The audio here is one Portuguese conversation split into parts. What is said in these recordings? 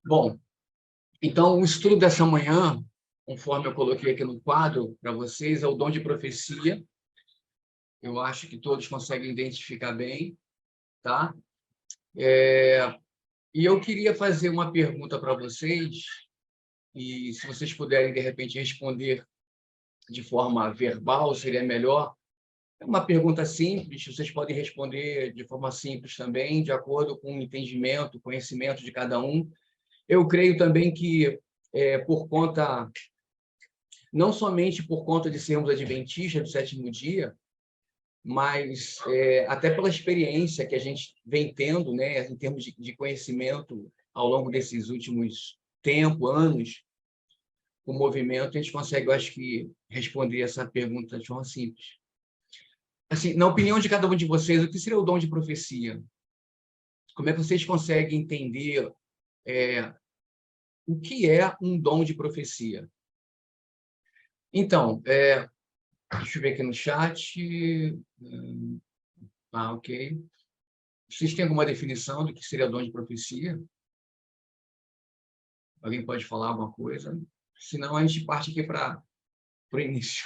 Bom, então o estudo dessa manhã, conforme eu coloquei aqui no quadro para vocês, é o dom de profecia. Eu acho que todos conseguem identificar bem, tá? E eu queria fazer uma pergunta para vocês, e se vocês puderem, de repente, responder de forma verbal, seria melhor. É uma pergunta simples, vocês podem responder de forma simples também, de acordo com o entendimento, conhecimento de cada um. Eu creio também que, por conta, não somente por conta de sermos adventistas do sétimo dia, mas até pela experiência que a gente vem tendo, né, em termos de conhecimento ao longo desses últimos anos, o movimento, a gente consegue, eu acho que, responder essa pergunta de forma simples. Assim, na opinião de cada um de vocês, o que seria o dom de profecia? Como é que vocês conseguem entender o que é um dom de profecia? Então, deixa eu ver aqui no chat. Ok. Vocês têm alguma definição do que seria dom de profecia? Alguém pode falar alguma coisa? Senão, a gente parte aqui para o início.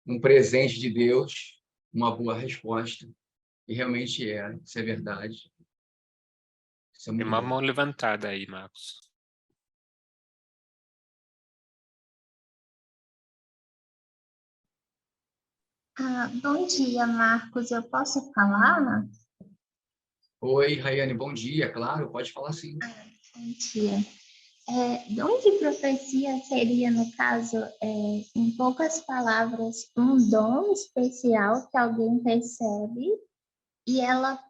Um presente de Deus, uma boa resposta. E realmente isso é verdade. Isso é Tem muito uma bom. mão levantada aí, Marcos. Bom dia, Marcos. Eu posso falar? Oi, Raiane, bom dia. Claro, pode falar sim. Bom dia. Dom de profecia seria, no caso, em poucas palavras, um dom especial que alguém recebe e ela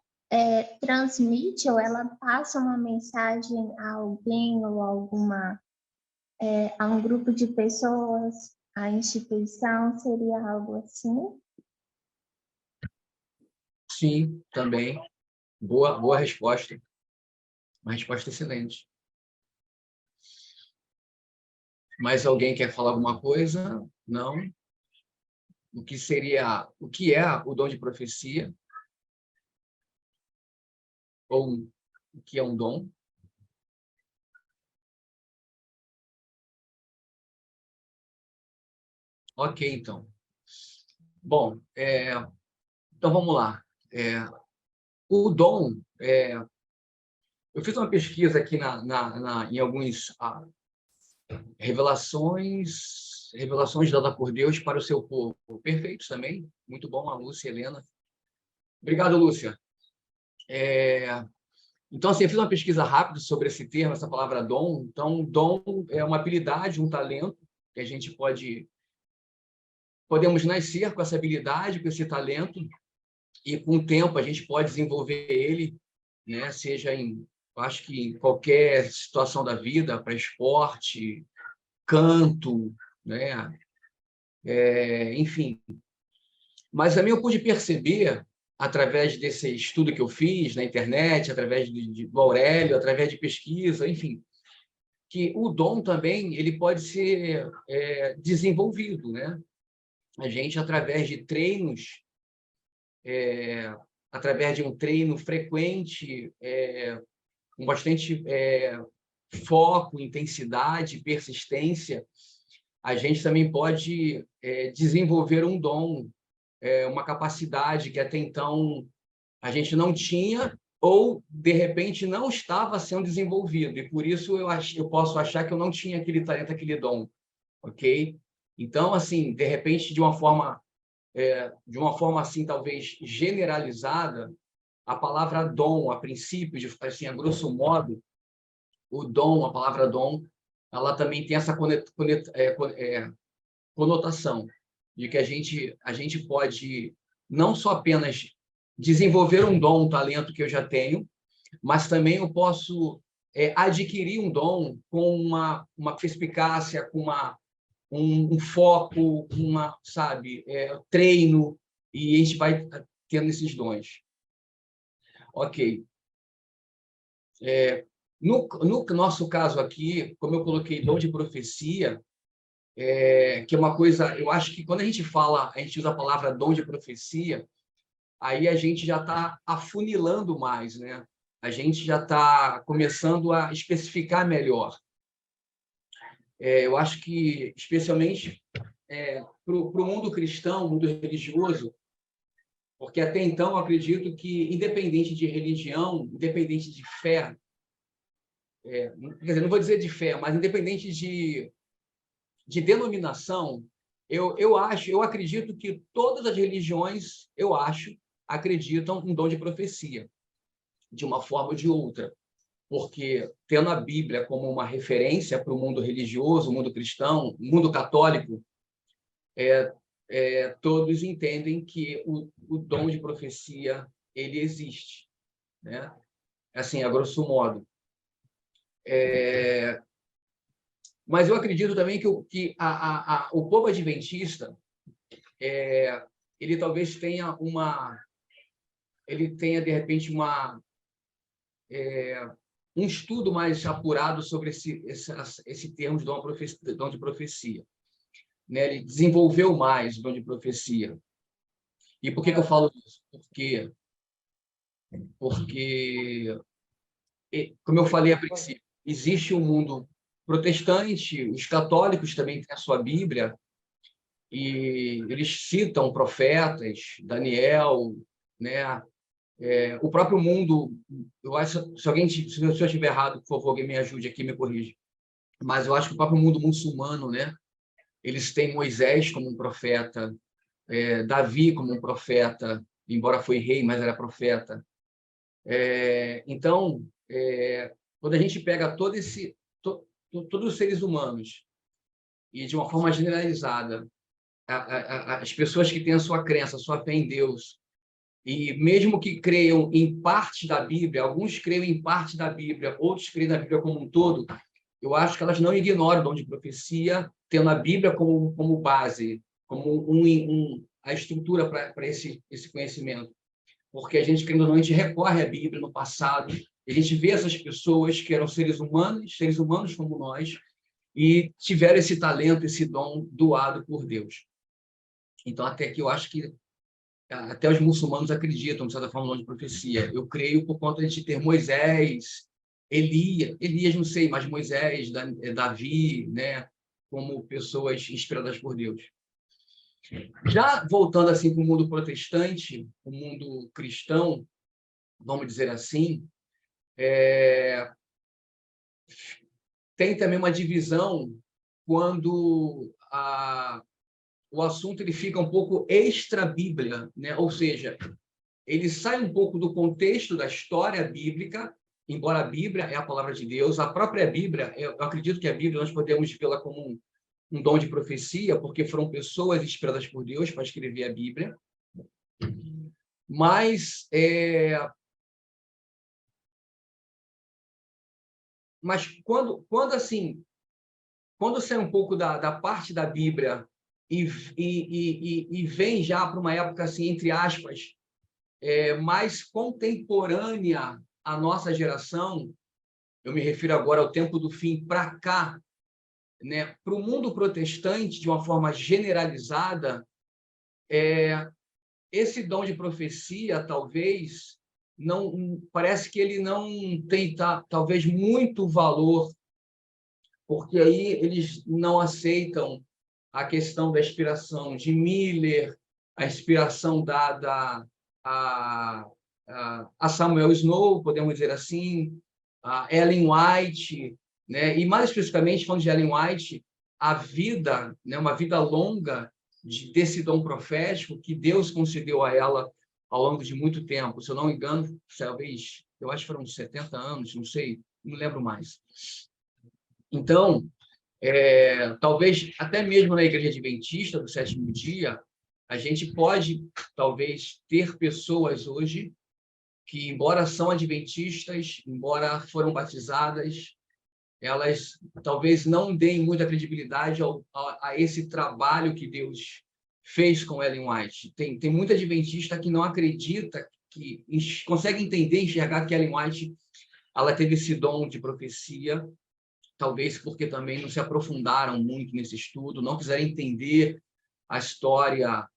transmite ou ela passa uma mensagem a alguém ou a um grupo de pessoas, a instituição, seria algo assim? Sim, também. Boa resposta. Uma resposta excelente. Mais alguém quer falar alguma coisa? Não? O que é o dom de profecia? Ou o que é um dom? Ok, então. Bom, então vamos lá. O dom, eu fiz uma pesquisa aqui em alguns revelações dadas por Deus para o seu povo. Perfeito também. Muito bom, a Lúcia e a Helena. Obrigado, Lúcia. Então, assim, eu fiz uma pesquisa rápida sobre esse termo, essa palavra dom. Então, dom é uma habilidade, um talento que a gente podemos nascer com essa habilidade, com esse talento, e com o tempo a gente pode desenvolver ele, né? Seja acho que em qualquer situação da vida, para esporte, canto, né? Enfim. Mas também eu pude perceber, através desse estudo que eu fiz na internet, através do Aurélio, através de pesquisa, enfim, que o dom também ele pode ser desenvolvido, né? A gente, através de treinos, através de um treino frequente, com bastante foco, intensidade, persistência, a gente também pode desenvolver um dom, uma capacidade que até então a gente não tinha ou, de repente, não estava sendo desenvolvido. E, por isso, eu posso achar que eu não tinha aquele talento, aquele dom. Ok? Então, assim, de repente, de uma forma assim, talvez generalizada, a palavra dom, a princípio, assim, a grosso modo, o dom, a palavra dom, ela também tem essa conotação de que a gente pode não só apenas desenvolver um dom, um talento que eu já tenho, mas também eu posso adquirir um dom com uma perspicácia, com um foco, sabe, treino, e a gente vai tendo esses dons. Ok. No nosso caso aqui, como eu coloquei dom de profecia, que é uma coisa, eu acho que quando a gente usa a palavra dom de profecia, aí a gente já está afunilando mais, né? a gente já está começando a especificar melhor. Eu acho que, especialmente para o mundo cristão, mundo religioso, porque até então eu acredito que, independente de religião, independente de fé, quer dizer, não vou dizer de fé, mas independente de denominação, eu acredito que todas as religiões, acreditam em dom de profecia, de uma forma ou de outra, porque tendo a Bíblia como uma referência para o mundo religioso, o mundo cristão, o mundo católico, todos entendem que o dom de profecia ele existe, né? Assim, a grosso modo. Mas eu acredito também que o povo adventista ele talvez tenha de repente um estudo mais apurado sobre esse termo de dom de profecia, né? Ele desenvolveu mais o dom de profecia. E por que eu falo isso? Porque, como eu falei a princípio, existe um mundo protestante, os católicos também têm a sua Bíblia, e eles citam profetas, Daniel, né? O próprio mundo, eu acho, se eu estiver errado, por favor, alguém me ajude aqui, me corrija. Mas eu acho que o próprio mundo muçulmano, né? Eles têm Moisés como um profeta, Davi como um profeta, embora foi rei, mas era profeta. Então, quando a gente pega todos os seres humanos e, de uma forma generalizada, as pessoas que têm a sua crença, a sua fé em Deus, e mesmo que creiam em parte da Bíblia, alguns creem em parte da Bíblia, outros creem na Bíblia como um todo, eu acho que elas não ignoram o dom de profecia, tendo a Bíblia como base, como a estrutura para esse conhecimento. Porque a gente, querendo ou não, a gente recorre à Bíblia no passado, e a gente vê essas pessoas que eram seres humanos como nós, e tiveram esse talento, esse dom doado por Deus. Então, até que eu acho que até os muçulmanos acreditam, de certa forma, no dom de profecia. Eu creio por conta de ter Moisés, Elias, não sei, mas Moisés, Davi, né, como pessoas inspiradas por Deus. Já voltando assim para o mundo protestante, o mundo cristão, vamos dizer assim, tem também uma divisão quando o assunto ele fica um pouco extra-bíblia, né? Ou seja, ele sai um pouco do contexto da história bíblica, embora a Bíblia é a palavra de Deus, a própria Bíblia, eu acredito que a Bíblia nós podemos vê-la como um dom de profecia, porque foram pessoas inspiradas por Deus para escrever a Bíblia. Mas quando sai um pouco da parte da Bíblia e vem já para uma época, assim, entre aspas, mais contemporânea à nossa geração, eu me refiro agora ao tempo do fim para cá, né, para o mundo protestante, de uma forma generalizada, esse dom de profecia, talvez, parece que ele não tem, talvez, muito valor, porque aí eles não aceitam a questão da inspiração de Miller, a inspiração dada a Samuel Snow, podemos dizer assim, a Ellen White, né? E mais especificamente, falando de Ellen White, a vida, né? Uma vida longa desse dom profético que Deus concedeu a ela ao longo de muito tempo. Se eu não me engano, talvez, eu acho que foram 70 anos, não sei, não lembro mais. Então, talvez até mesmo na Igreja Adventista do Sétimo Dia, a gente pode, talvez, ter pessoas hoje que, embora são adventistas, embora foram batizadas, elas talvez não deem muita credibilidade a esse trabalho que Deus fez com Ellen White. Tem muita adventista que não acredita, que consegue entender, enxergar que Ellen White ela teve esse dom de profecia, talvez porque também não se aprofundaram muito nesse estudo, não quiseram entender a história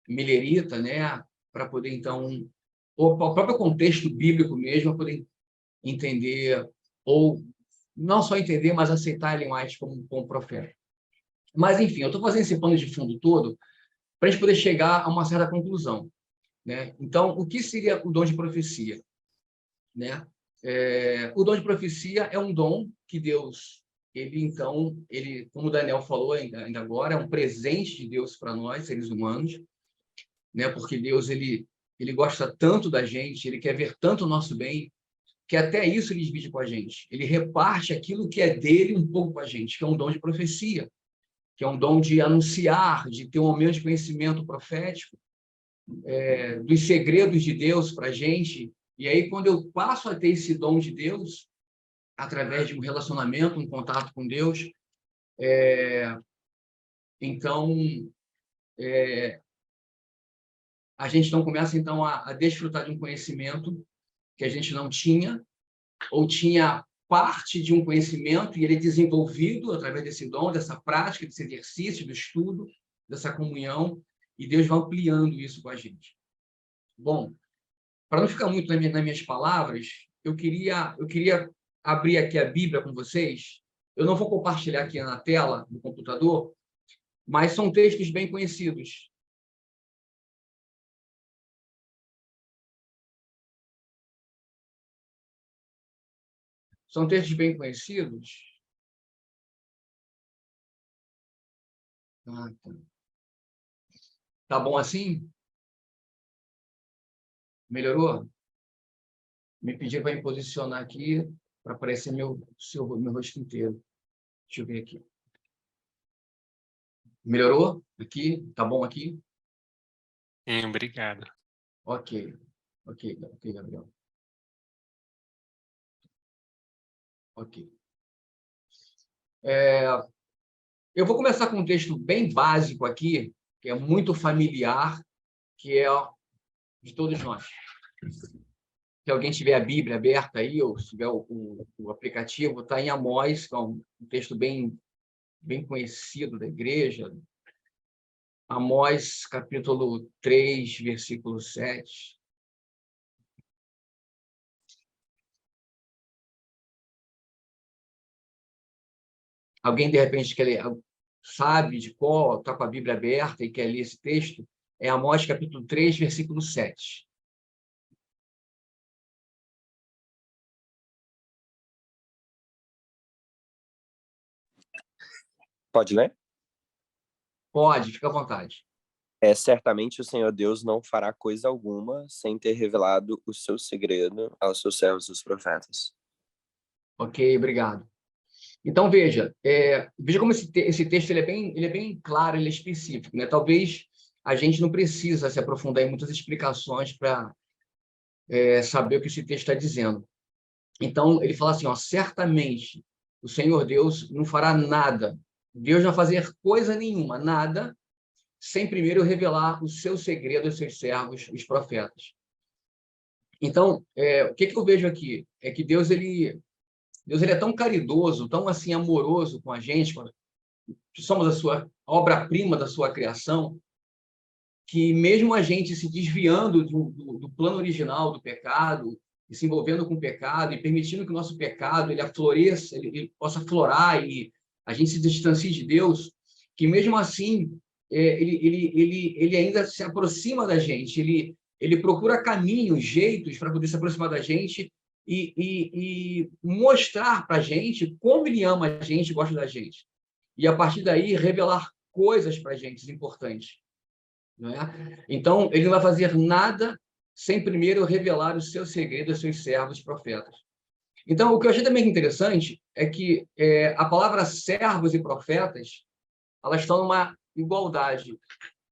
millerita, né, para poder, então, ou o próprio contexto bíblico mesmo, para poder entender, ou não só entender, mas aceitar ele mais como profeta. Mas, enfim, eu estou fazendo esse pano de fundo todo para a gente poder chegar a uma certa conclusão, né? Então, o que seria o dom de profecia? Né? O dom de profecia é um dom que Deus, ele, como o Daniel falou ainda agora, é um presente de Deus para nós, seres humanos, né? Porque Deus, ele gosta tanto da gente, ele quer ver tanto o nosso bem, que até isso ele divide com a gente. Ele reparte aquilo que é dele um pouco com a gente, que é um dom de profecia, que é um dom de anunciar, de ter um momento de conhecimento profético, dos segredos de Deus para a gente. E aí, quando eu passo a ter esse dom de Deus, através de um relacionamento, um contato com Deus, então, a gente então começa então a desfrutar de um conhecimento que a gente não tinha, ou tinha parte de um conhecimento e ele é desenvolvido através desse dom, dessa prática, desse exercício, do estudo, dessa comunhão, e Deus vai ampliando isso com a gente. Bom, para não ficar muito nas minhas palavras, eu queria abrir aqui a Bíblia com vocês. Eu não vou compartilhar aqui na tela do computador, mas são textos bem conhecidos. São textos bem conhecidos. Ah, tá. Tá bom assim? Melhorou? Me pediram para me posicionar aqui para aparecer meu rosto inteiro. Deixa eu ver aqui. Melhorou? Aqui? Tá bom aqui? Sim, obrigado. Ok. Ok, Gabriel. Ok. Eu vou começar com um texto bem básico aqui, que é muito familiar, que é de todos nós. Se alguém tiver a Bíblia aberta aí, ou se tiver o aplicativo, está em Amós, que é um texto bem conhecido da igreja. Amós, capítulo 3, versículo 7. Alguém, de repente, quer ler, sabe de qual, está com a Bíblia aberta e quer ler esse texto? É Amós, capítulo 3, versículo 7. Pode ler? Pode, fica à vontade. Certamente o Senhor Deus não fará coisa alguma sem ter revelado o seu segredo aos seus servos, os profetas. Ok, obrigado. Então, veja como esse texto ele é bem claro, ele é específico, né? Talvez a gente não precisa se aprofundar em muitas explicações para saber o que esse texto está dizendo. Então, ele fala assim, ó, certamente o Senhor Deus não fará nada, Deus não vai fazer coisa nenhuma, nada, sem primeiro revelar o seu segredo aos seus servos, os profetas. Então, o que eu vejo aqui? É que Deus ele é tão caridoso, tão assim amoroso com a gente, que somos a sua obra-prima da sua criação, que mesmo a gente se desviando do plano original do pecado, e se envolvendo com o pecado, e permitindo que o nosso pecado ele afloreça, ele possa aflorar e a gente se distancie de Deus, que mesmo assim ele ainda se aproxima da gente, ele procura caminhos, jeitos para poder se aproximar da gente e mostrar para a gente como ele ama a gente, gosta da gente. E, a partir daí, revelar coisas para a gente importantes. Não é? Então, ele não vai fazer nada sem primeiro revelar o seu segredo aos seus servos profetas. Então, o que eu achei também interessante é que a palavra servos e profetas, elas estão numa igualdade.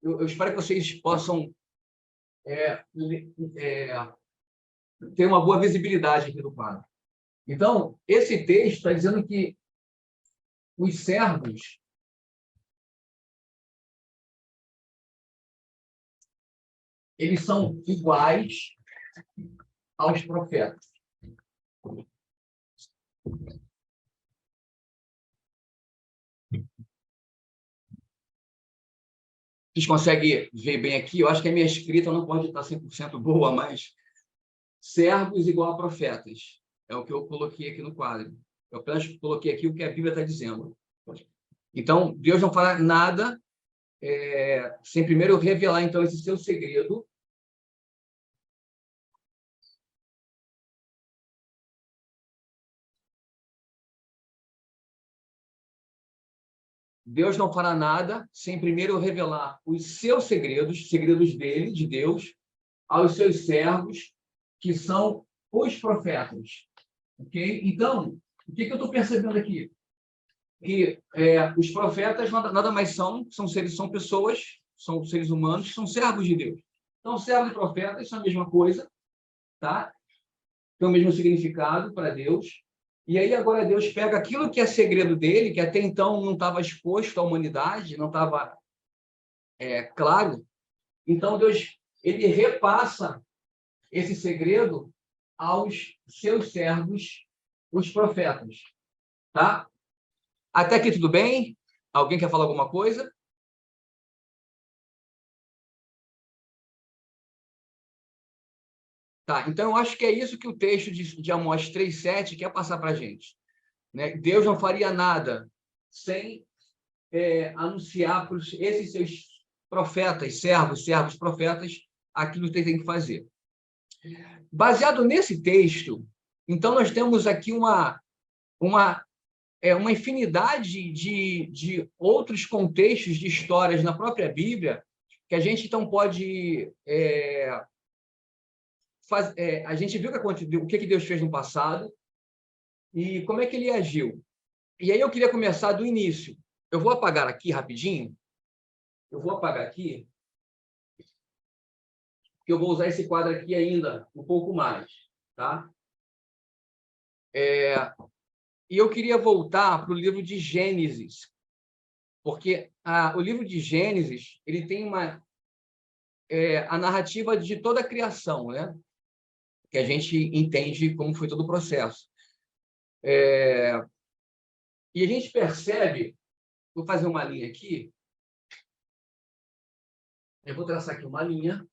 Eu espero que vocês possam ter uma boa visibilidade aqui do quadro. Então, esse texto está dizendo que os servos eles são iguais aos profetas. Vocês conseguem ver bem aqui? Eu acho que a minha escrita não pode estar 100% boa, mas servos igual a profetas. É o que eu coloquei aqui no quadro. Eu apenas coloquei aqui o que a Bíblia está dizendo. Então, Deus não fará nada sem primeiro revelar, então, esse seu segredo. Deus não fará nada sem primeiro revelar os seus segredos dele, de Deus, aos seus servos, que são os profetas. Ok? Então, o que eu estou percebendo aqui? Que os profetas nada mais são pessoas, são seres humanos, são servos de Deus. Então, servos e profetas são a mesma coisa, tá? Tem o mesmo significado para Deus. E aí agora Deus pega aquilo que é segredo dele, que até então não estava exposto à humanidade, não estava claro. Então Deus ele repassa esse segredo aos seus servos, os profetas, tá? Até aqui tudo bem? Alguém quer falar alguma coisa? Tá, então eu acho que é isso que o texto de Amós 3,7 quer passar para a gente. Né? Deus não faria nada sem anunciar para esses seus profetas, servos, profetas, aquilo que ele tem que fazer. Baseado nesse texto, então nós temos aqui uma infinidade de outros contextos de histórias na própria Bíblia que a gente então pode a gente viu o que Deus fez no passado e como é que ele agiu. E aí eu queria começar do início. Eu vou apagar aqui rapidinho. Eu vou apagar aqui, porque eu vou usar esse quadro aqui ainda um pouco mais, tá? E eu queria voltar para o livro de Gênesis, porque o livro de Gênesis ele tem a narrativa de toda a criação, né? Que a gente entende como foi todo o processo. E a gente percebe, vou fazer uma linha aqui, eu vou traçar aqui uma linha.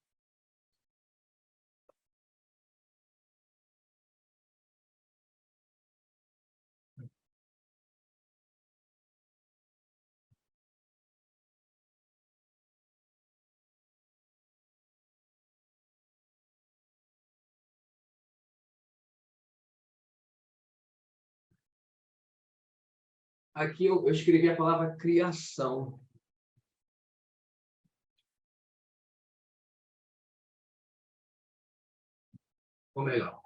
Aqui eu escrevi a palavra criação. Ou melhor.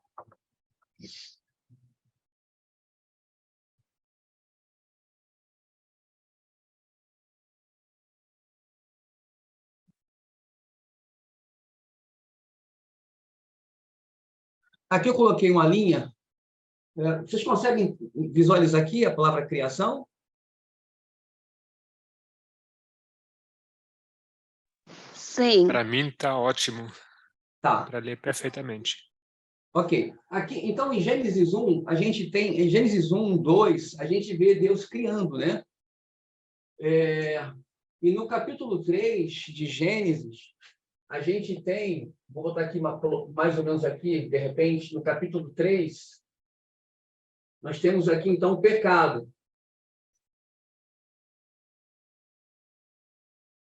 Aqui eu coloquei uma linha. Vocês conseguem visualizar aqui a palavra criação? Sim. Para mim está ótimo. Tá. Para ler perfeitamente. Ok. Aqui, então, em Gênesis 1, a gente tem, em Gênesis 1, 2, a gente vê Deus criando, né? E no capítulo 3 de Gênesis, a gente tem, vou botar aqui mais ou menos aqui, de repente, no capítulo 3, nós temos aqui, então, o pecado.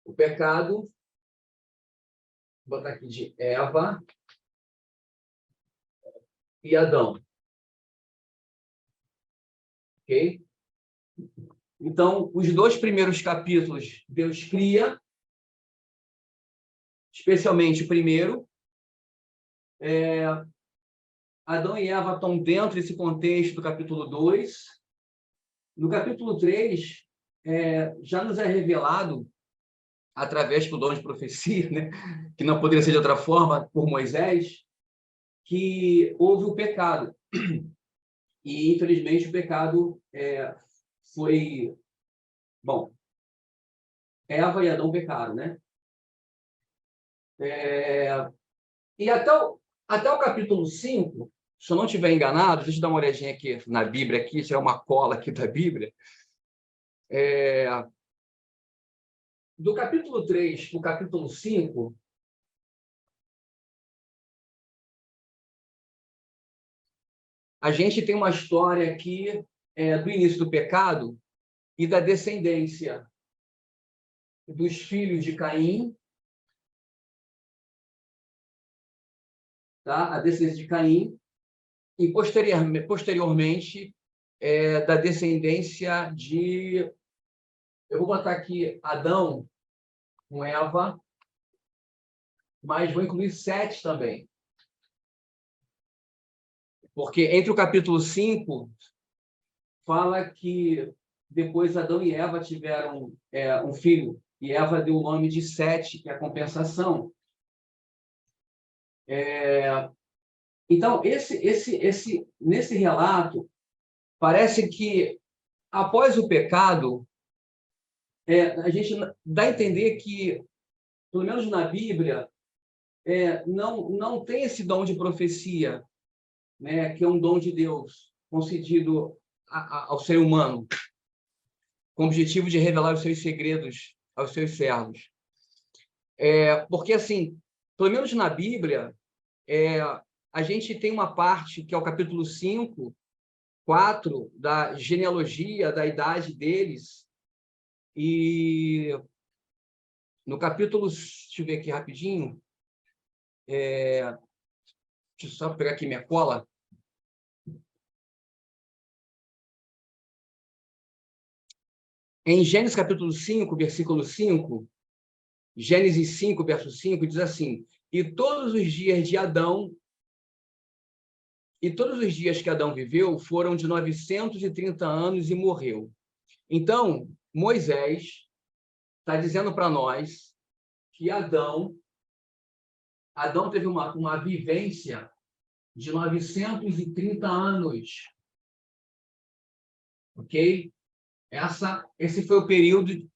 O pecado, vou botar aqui de Eva e Adão. Ok? Então, os dois primeiros capítulos, Deus cria, especialmente o primeiro. Adão e Eva estão dentro desse contexto do capítulo 2. No capítulo 3, já nos é revelado, através do dom de profecia, né? Que não poderia ser de outra forma, por Moisés, que houve o pecado. E, infelizmente, o pecado foi... Bom, Eva e Adão pecaram, né? E até o capítulo 5, se eu não estiver enganado, deixa eu dar uma olhadinha aqui na Bíblia, aqui, isso é uma cola aqui da Bíblia. Do capítulo 3 para o capítulo 5, a gente tem uma história aqui do início do pecado e da descendência dos filhos de Caim, tá? A descendência de Caim, e posteriormente da descendência de... Eu vou botar aqui Adão com Eva, mas vou incluir Sete também. Porque entre o capítulo 5, fala que depois Adão e Eva tiveram um filho, e Eva deu o nome de Sete, que é a compensação. Então, nesse relato, parece que, após o pecado, a gente dá a entender que, pelo menos na Bíblia, não tem esse dom de profecia, né, que é um dom de Deus concedido ao ser humano, com o objetivo de revelar os seus segredos aos seus servos. Porque, assim, pelo menos na Bíblia, a gente tem uma parte, que é o capítulo 5, 4, da genealogia, da idade deles, e no capítulo, deixa eu ver aqui rapidinho, deixa eu só pegar aqui minha cola. Em Gênesis capítulo 5, versículo 5, Gênesis 5, verso 5, diz assim: e todos os dias que Adão viveu foram de 930 anos e morreu. Então, Moisés está dizendo para nós que Adão teve uma vivência de 930 anos. Ok? Esse foi o período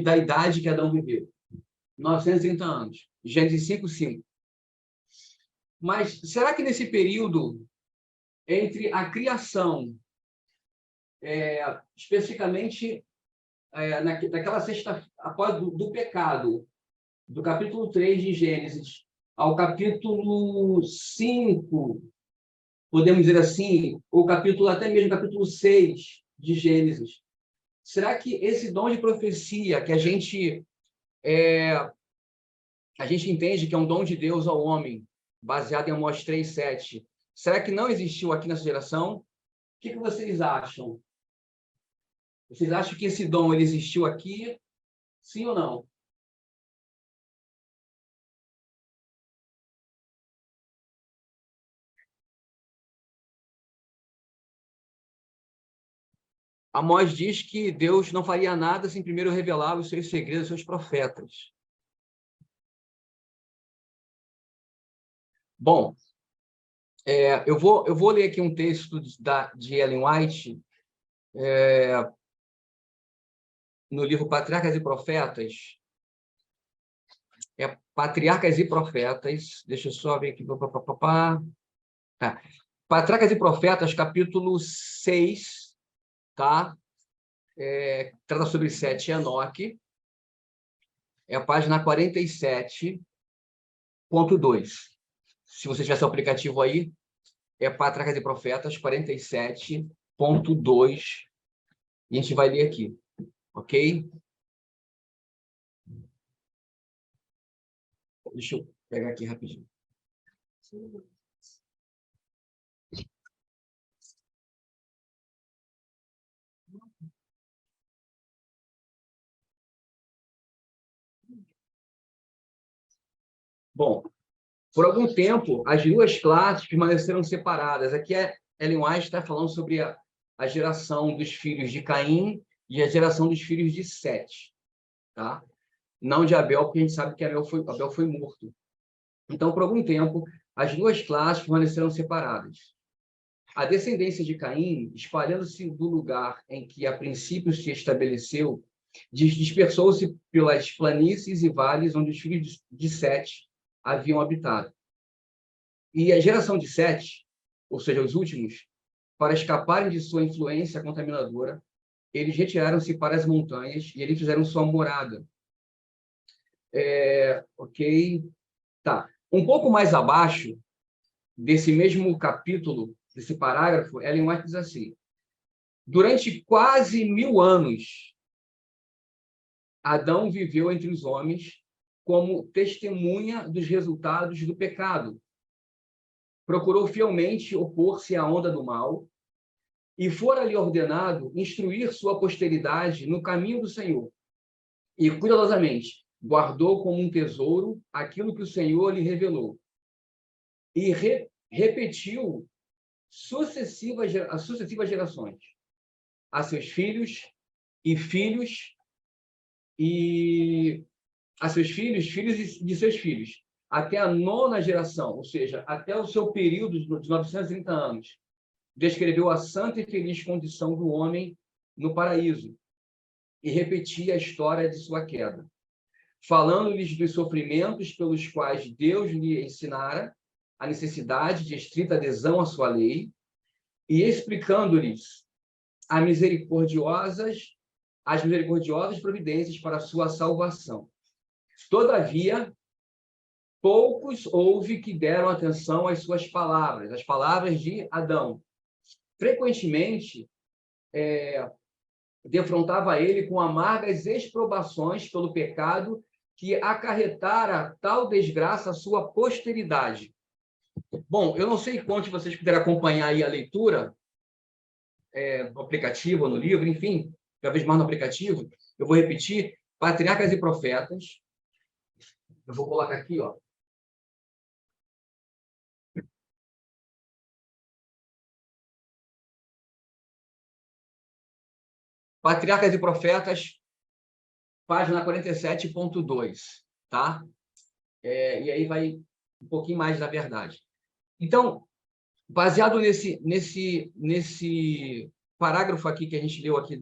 da idade que Adão viveu. 930 anos. Gênesis 5, 5. Mas será que nesse período, entre a criação, especificamente naquela sexta, após do pecado, do capítulo 3 de Gênesis ao capítulo 5, podemos dizer assim, ou até mesmo capítulo 6 de Gênesis, será que esse dom de profecia que a gente entende que é um dom de Deus ao homem, baseado em Amós 3:7, será que não existiu aqui nessa geração? O que vocês acham? Vocês acham que esse dom ele existiu aqui? Sim ou não? Amós diz que Deus não faria nada sem primeiro revelar os seus segredos aos seus profetas. Bom, eu vou ler aqui um texto de Ellen White, no livro Patriarcas e Profetas. Patriarcas e Profetas, deixa eu só ver aqui. Patriarcas e Profetas, capítulo 6, tá? Trata sobre Sete e Enoque. É a página 47.2. Se você tiver seu aplicativo aí, Patriarcas e Profetas, 47.2. E a gente vai ler aqui, ok? Deixa eu pegar aqui rapidinho. Bom, por algum tempo, as duas classes permaneceram separadas. Aqui Ellen White está falando sobre a geração dos filhos de Caim e a geração dos filhos de Sete, tá? Não de Abel, porque a gente sabe que Abel foi morto. Então, por algum tempo, as duas classes permaneceram separadas. A descendência de Caim, espalhando-se do lugar em que a princípio se estabeleceu, dispersou-se pelas planícies e vales onde os filhos de Sete haviam habitado. E a geração de Sete, ou seja, os últimos, para escaparem de sua influência contaminadora, eles retiraram-se para as montanhas e eles fizeram sua morada. Ok? Tá. Um pouco mais abaixo desse mesmo capítulo, desse parágrafo, Ellen White diz assim: durante quase 1000 anos, Adão viveu entre os homens como testemunha dos resultados do pecado. Procurou fielmente opor-se à onda do mal e fora-lhe ordenado instruir sua posteridade no caminho do Senhor. E, cuidadosamente, guardou como um tesouro aquilo que o Senhor lhe revelou. E repetiu as sucessivas gerações, a seus filhos e filhos, e a seus filhos, filhos de seus filhos, até a 9ª geração, ou seja, até o seu período de 930 anos. Descreveu a santa e feliz condição do homem no paraíso e repetia a história de sua queda, falando-lhes dos sofrimentos pelos quais Deus lhe ensinara a necessidade de estrita adesão à sua lei e explicando-lhes as misericordiosas providências para a sua salvação. Todavia, poucos houve que deram atenção às suas palavras, as palavras de Adão. Frequentemente, defrontava ele com amargas exprobações pelo pecado que acarretara tal desgraça à sua posteridade. Bom, eu não sei quantos de vocês puderam acompanhar aí a leitura no aplicativo ou no livro, enfim, cada vez mais no aplicativo. Eu vou repetir: Patriarcas e Profetas. Eu vou colocar aqui, ó. Patriarcas e Profetas, página 47.2, tá? E aí vai um pouquinho mais da verdade. Então, baseado nesse parágrafo aqui que a gente leu aqui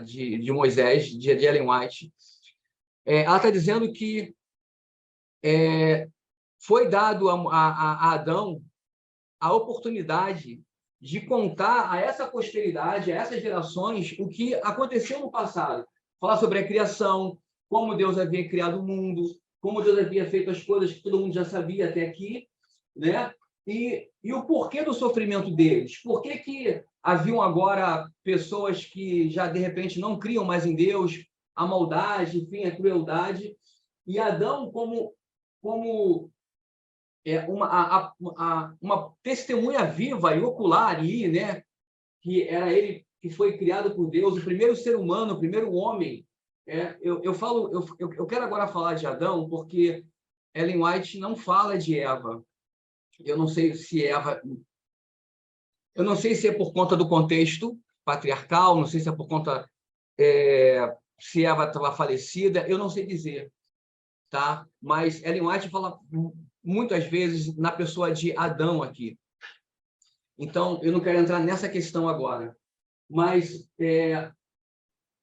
de Moisés, de Ellen White, ela está dizendo que foi dado a Adão a oportunidade de contar a essa posteridade, a essas gerações, o que aconteceu no passado. Falar sobre a criação, como Deus havia criado o mundo, como Deus havia feito as coisas que todo mundo já sabia até aqui, né? E o porquê do sofrimento deles. Por que haviam agora pessoas que já, de repente, não criam mais em Deus, a maldade, enfim, a crueldade. E Adão, como uma testemunha viva e ocular ali, né? Que era ele que foi criado por Deus, o primeiro ser humano, o primeiro homem. Eu quero agora falar de Adão, porque Ellen White não fala de Eva. Eu não sei se é por conta do contexto patriarcal, não sei se é por conta se Eva estava falecida, eu não sei dizer, tá? Mas Ellen White fala muitas vezes na pessoa de Adão aqui. Então, eu não quero entrar nessa questão agora. Mas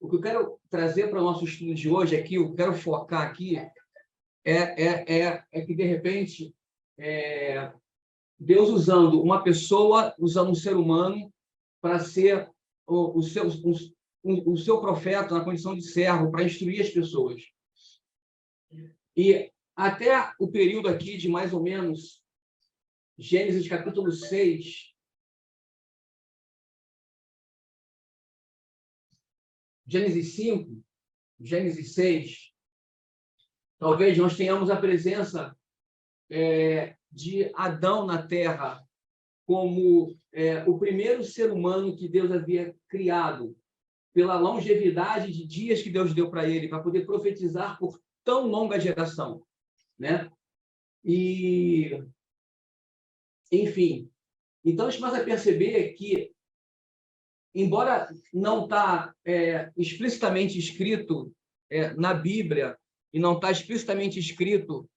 o que eu quero trazer para o nosso estudo de hoje aqui, eu quero focar aqui, que, de repente, Deus usando uma pessoa, usando um ser humano para ser o seu profeta na condição de servo, para instruir as pessoas. E até o período aqui de mais ou menos Gênesis capítulo 6, Gênesis 5, Gênesis 6, talvez nós tenhamos a presença de Adão na Terra como o primeiro ser humano que Deus havia criado, pela longevidade de dias que Deus deu para ele, para poder profetizar por tão longa geração, né? E, enfim, então a gente começa a perceber que, embora não está explicitamente escrito na Bíblia, e não está explicitamente escrito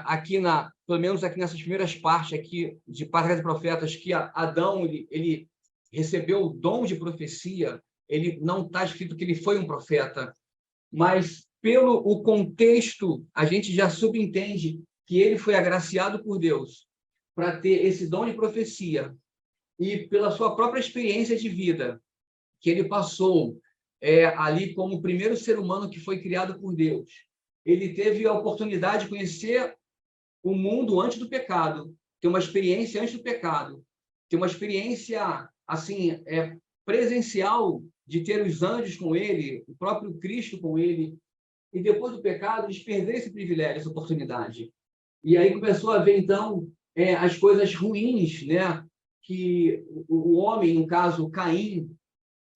aqui pelo menos aqui nessas primeiras partes aqui de Patriarcas e Profetas, que Adão ele recebeu o dom de profecia, ele não está escrito que ele foi um profeta, mas pelo o contexto a gente já subentende que ele foi agraciado por Deus para ter esse dom de profecia, e pela sua própria experiência de vida que ele passou ali como o primeiro ser humano que foi criado por Deus, ele teve a oportunidade de conhecer o mundo antes do pecado, ter uma experiência antes do pecado. ter uma experiência assim presencial de ter os anjos com ele, o próprio Cristo com ele, e depois do pecado eles perderam esse privilégio, essa oportunidade. E aí começou a ver então as coisas ruins, né? Que o homem, no caso Caim,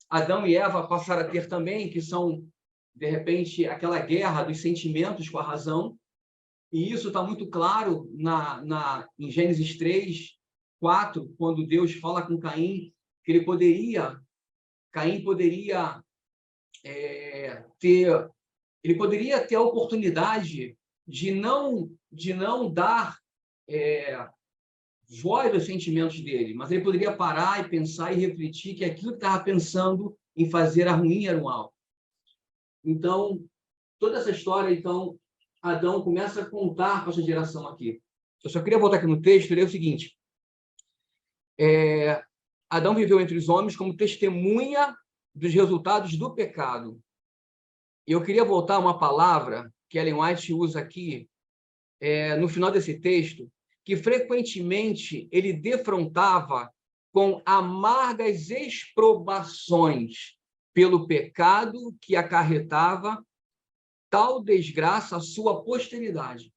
Adão e Eva passaram a ter também, que são de repente aquela guerra dos sentimentos com a razão. E isso está muito claro em Gênesis 3, 4, quando Deus fala com Caim que Caim poderia ter a oportunidade de não dar voz aos sentimentos dele, mas ele poderia parar e pensar e refletir que aquilo que estava pensando em fazer a ruim era o mal. Então, toda essa história, então, Adão começa a contar para essa geração aqui. Eu só queria voltar aqui no texto e ler o seguinte. Adão viveu entre os homens como testemunha dos resultados do pecado. E eu queria voltar a uma palavra que Ellen White usa aqui, no final desse texto, que frequentemente ele defrontava com amargas exprobações pelo pecado que acarretava tal desgraça à sua posteridade.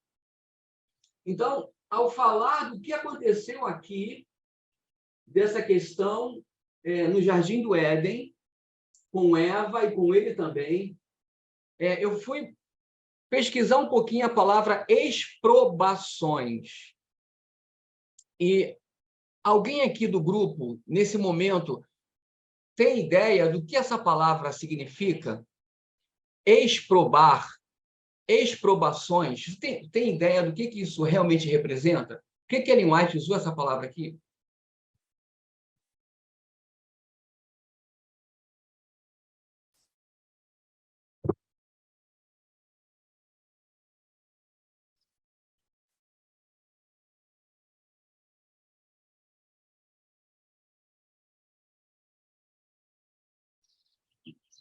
Então, ao falar do que aconteceu aqui, dessa questão no Jardim do Éden, com Eva e com ele também, eu fui pesquisar um pouquinho a palavra exprobações. E alguém aqui do grupo, nesse momento, tem ideia do que essa palavra significa? Exprobar, exprobações. Tem ideia do que isso realmente representa? Por que Ellen White usou essa palavra aqui?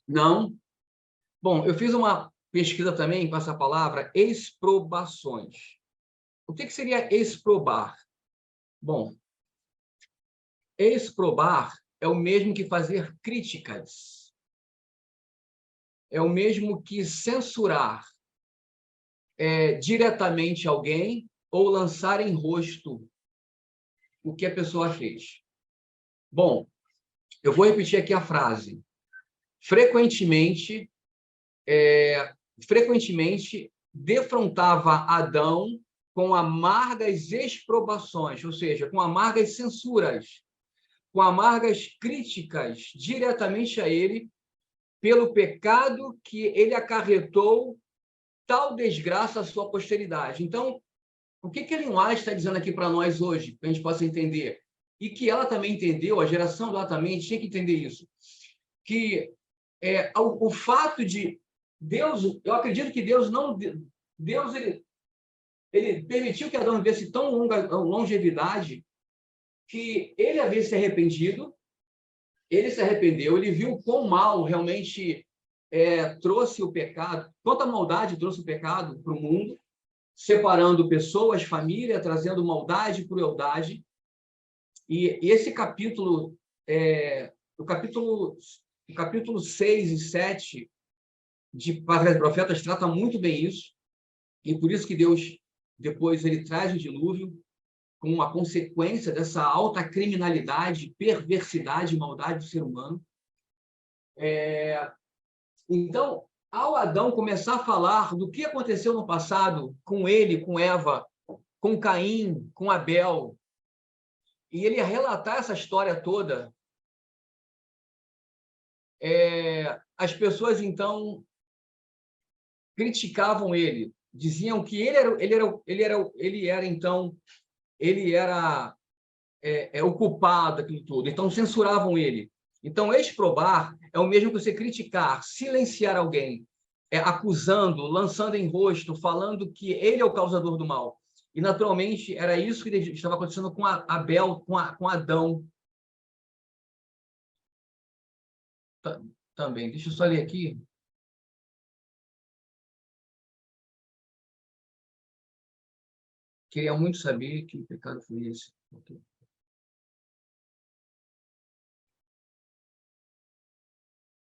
Não? Bom, eu fiz uma pesquisa também com essa palavra exprobações. O que seria exprobar? Bom, exprobar é o mesmo que fazer críticas. É o mesmo que censurar diretamente alguém ou lançar em rosto o que a pessoa fez. Bom, eu vou repetir aqui a frase. Frequentemente defrontava Adão com amargas exprobações, ou seja, com amargas censuras, com amargas críticas diretamente a ele pelo pecado que ele acarretou tal desgraça à sua posteridade. Então, o que Ellen White está dizendo aqui para nós hoje, para a gente possa entender? E que ela também entendeu, a geração dela também tinha que entender isso, que o fato de Deus, eu acredito que Deus ele permitiu que Adão vivesse tão longa longevidade que ele havia se arrependido, ele se arrependeu, ele viu quão mal realmente trouxe o pecado, quanta maldade trouxe o pecado para o mundo, separando pessoas, família, trazendo maldade e crueldade. E esse capítulo, o capítulo 6 e 7 de Patriarcas e Profetas trata muito bem isso, e por isso que Deus, depois, ele traz o dilúvio como uma consequência dessa alta criminalidade, perversidade e maldade do ser humano. Então, ao Adão começar a falar do que aconteceu no passado com ele, com Eva, com Caim, com Abel, e ele relatar essa história toda, as pessoas, então, criticavam ele, diziam que ele era o culpado daquilo tudo, então censuravam ele. Então, exprobar é o mesmo que você criticar, silenciar alguém, acusando, lançando em rosto, falando que ele é o causador do mal. E, naturalmente, era isso que estava acontecendo com Abel, com Adão. Também. Deixa eu só ler aqui. Queria muito saber que pecado foi esse.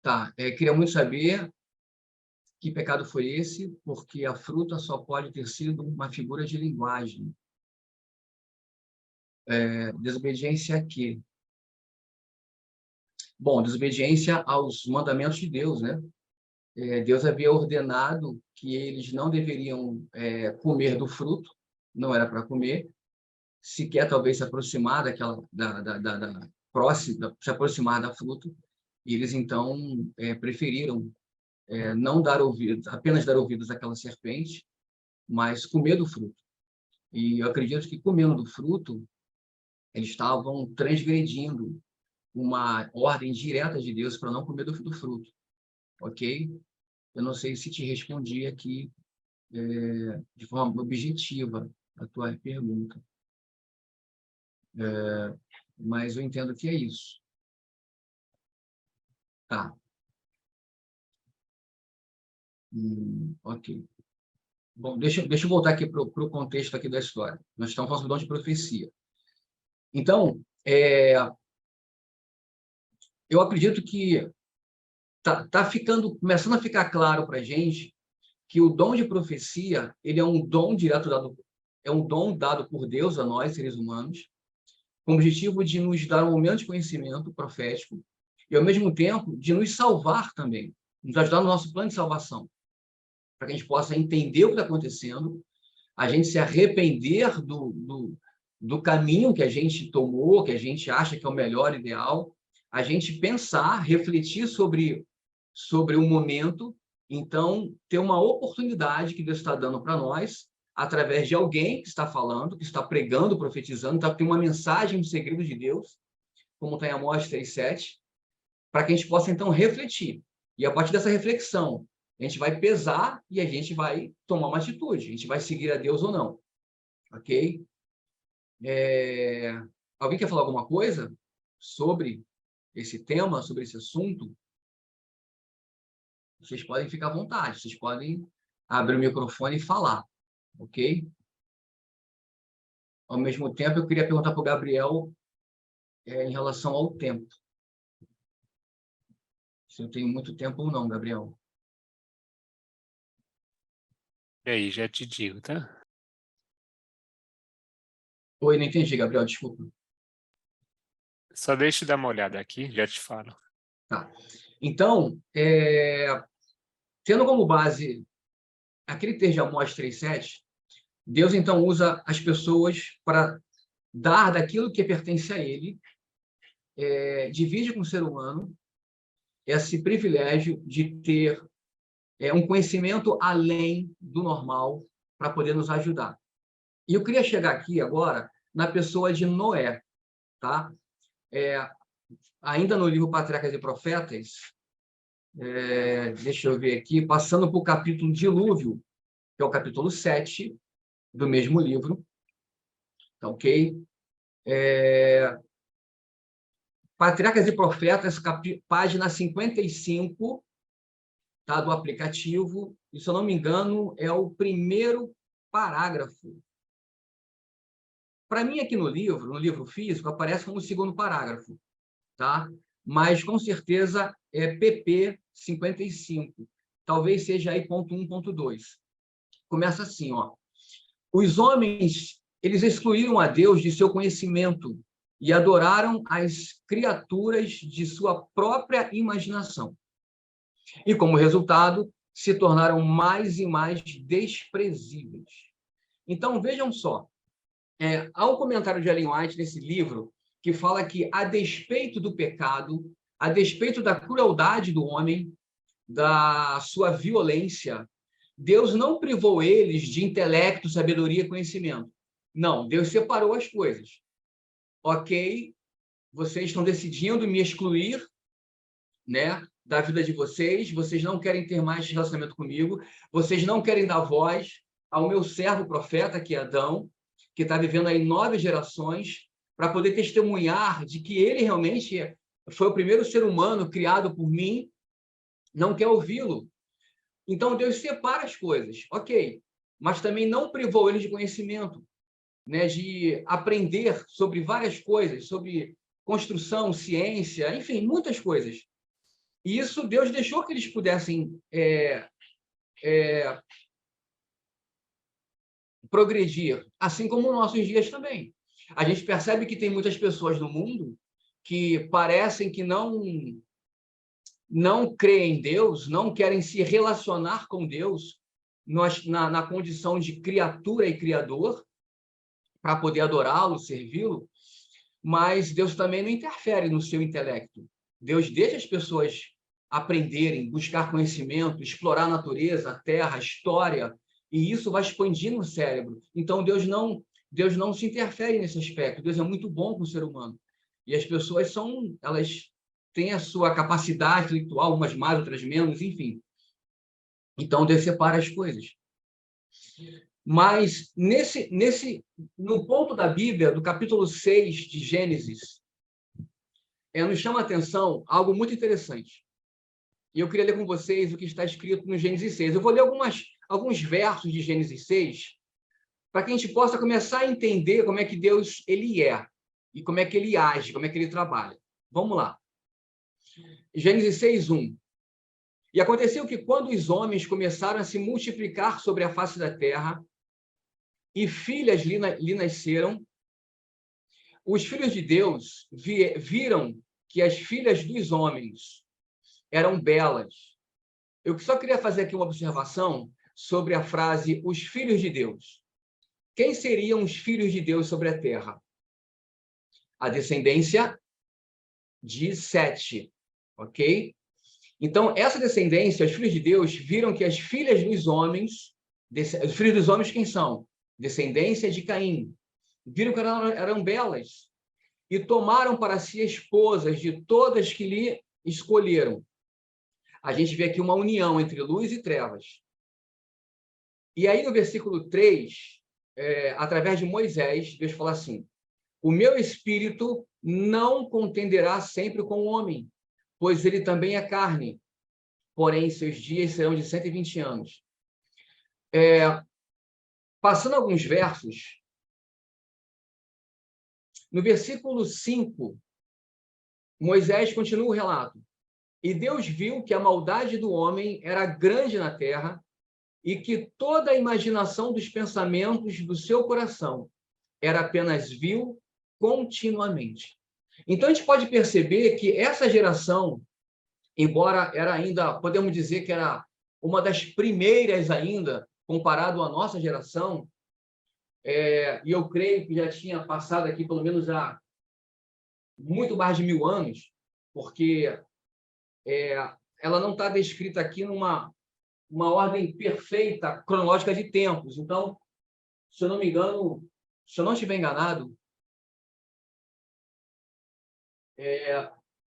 Tá, queria muito saber que pecado foi esse, porque a fruta só pode ter sido uma figura de linguagem. Desobediência a quê? Bom, desobediência aos mandamentos de Deus, né? Deus havia ordenado que eles não deveriam comer do fruto, não era para comer, sequer talvez se aproximar daquela da próxima, se aproximar da fruta, e eles então preferiram não dar ouvidos, apenas dar ouvidos àquela serpente, mas comer do fruto. E eu acredito que comendo do fruto, eles estavam transgredindo uma ordem direta de Deus para não comer do fruto, ok? Eu não sei se te respondi aqui de forma objetiva a tua pergunta, mas eu entendo que é isso. Tá. Ok. Bom, deixa eu voltar aqui para o contexto aqui da história. Nós estamos falando sobre dom de profecia. Então, eu acredito que tá começando a ficar claro para a gente que o dom de profecia ele é um dom direto dado por Deus a nós, seres humanos, com o objetivo de nos dar um momento de conhecimento profético e, ao mesmo tempo, de nos salvar também, nos ajudar no nosso plano de salvação, para que a gente possa entender o que está acontecendo, a gente se arrepender do caminho que a gente tomou, que a gente acha que é o melhor, ideal, a gente pensar, refletir sobre o momento, então, ter uma oportunidade que Deus está dando para nós, através de alguém que está falando, que está pregando, profetizando, está tendo uma mensagem, um segredo de Deus, como está em Amós 3:7, para que a gente possa, então, refletir. E, a partir dessa reflexão, a gente vai pesar e a gente vai tomar uma atitude. A gente vai seguir a Deus ou não. Ok? Alguém quer falar alguma coisa sobre esse tema, sobre esse assunto? Vocês podem ficar à vontade. Vocês podem abrir o microfone e falar. Ok? Ao mesmo tempo, eu queria perguntar para o Gabriel em relação ao tempo. Se eu tenho muito tempo ou não, Gabriel. E aí, já te digo, tá? Oi, não entendi, Gabriel, desculpa. Só deixa eu dar uma olhada aqui, já te falo. Tá. Então, tendo como base aquele texto de Amós 3:7, Deus, então, usa as pessoas para dar daquilo que pertence a ele, divide com o ser humano esse privilégio de ter um conhecimento além do normal para poder nos ajudar. E eu queria chegar aqui agora na pessoa de Noé, tá? Ainda no livro Patriarcas e Profetas, deixa eu ver aqui, passando para o capítulo Dilúvio, que é o capítulo 7 do mesmo livro, tá ok? Patriarcas e Profetas, página 55, tá, do aplicativo, e se eu não me engano, é o primeiro parágrafo. Para mim, aqui no livro físico, aparece como o segundo parágrafo, tá? Mas, com certeza, é PP 55. Talvez seja aí ponto 1, ponto 2. Começa assim, ó. Os homens, eles excluíram a Deus de seu conhecimento e adoraram as criaturas de sua própria imaginação. E, como resultado, se tornaram mais e mais desprezíveis. Então, vejam só. Há um comentário de Ellen White nesse livro que fala que, a despeito do pecado, a despeito da crueldade do homem, da sua violência, Deus não privou eles de intelecto, sabedoria e conhecimento. Não, Deus separou as coisas. Ok, vocês estão decidindo me excluir, né, da vida de vocês não querem ter mais relacionamento comigo, vocês não querem dar voz ao meu servo profeta, que é Adão, que está vivendo aí 9 gerações, para poder testemunhar de que ele realmente foi o primeiro ser humano criado por mim, não quer ouvi-lo. Então, Deus separa as coisas, ok, mas também não privou ele de conhecimento, né, de aprender sobre várias coisas, sobre construção, ciência, enfim, muitas coisas. E isso Deus deixou que eles pudessem progredir, assim como nos nossos dias também. A gente percebe que tem muitas pessoas no mundo que parecem que não creem em Deus, não querem se relacionar com Deus na condição de criatura e criador, para poder adorá-lo, servi-lo, mas Deus também não interfere no seu intelecto. Deus deixa as pessoas aprenderem, buscar conhecimento, explorar a natureza, a terra, a história, e isso vai expandindo o cérebro. Então, Deus não se interfere nesse aspecto. Deus é muito bom com o ser humano. E as pessoas elas têm a sua capacidade intelectual, umas mais, outras menos, enfim. Então, Deus separa as coisas. Mas, no ponto da Bíblia, do capítulo 6 de Gênesis, nos chama a atenção algo muito interessante. E eu queria ler com vocês o que está escrito no Gênesis 6. Eu vou ler alguns versos de Gênesis 6, para que a gente possa começar a entender como é que Deus ele é, e como é que ele age, como é que ele trabalha. Vamos lá. Gênesis 6:1. E aconteceu que, quando os homens começaram a se multiplicar sobre a face da terra, e filhas lhe nasceram, os filhos de Deus viram que as filhas dos homens eram belas. Eu só queria fazer aqui uma observação sobre a frase os filhos de Deus. Quem seriam os filhos de Deus sobre a terra? A descendência de Sete, ok? Então, essa descendência, os filhos de Deus, viram que as filhas dos homens, os filhos dos homens quem são? Descendência de Caim. Viram que eram belas e tomaram para si esposas de todas que lhe escolheram. A gente vê aqui uma união entre luz e trevas. E aí, no versículo 3, através de Moisés, Deus fala assim: o meu espírito não contenderá sempre com o homem, pois ele também é carne, porém seus dias serão de 120 anos. Passando alguns versos, no versículo 5, Moisés continua o relato. E Deus viu que a maldade do homem era grande na terra e que toda a imaginação dos pensamentos do seu coração era apenas vil continuamente. Então, a gente pode perceber que essa geração, embora era ainda, podemos dizer que era uma das primeiras ainda, comparado à nossa geração, e eu creio que já tinha passado aqui pelo menos há muito mais de 1000 anos, porque ela não está descrita aqui numa ordem perfeita, cronológica de tempos. Então, se eu não me engano, se eu não estiver enganado,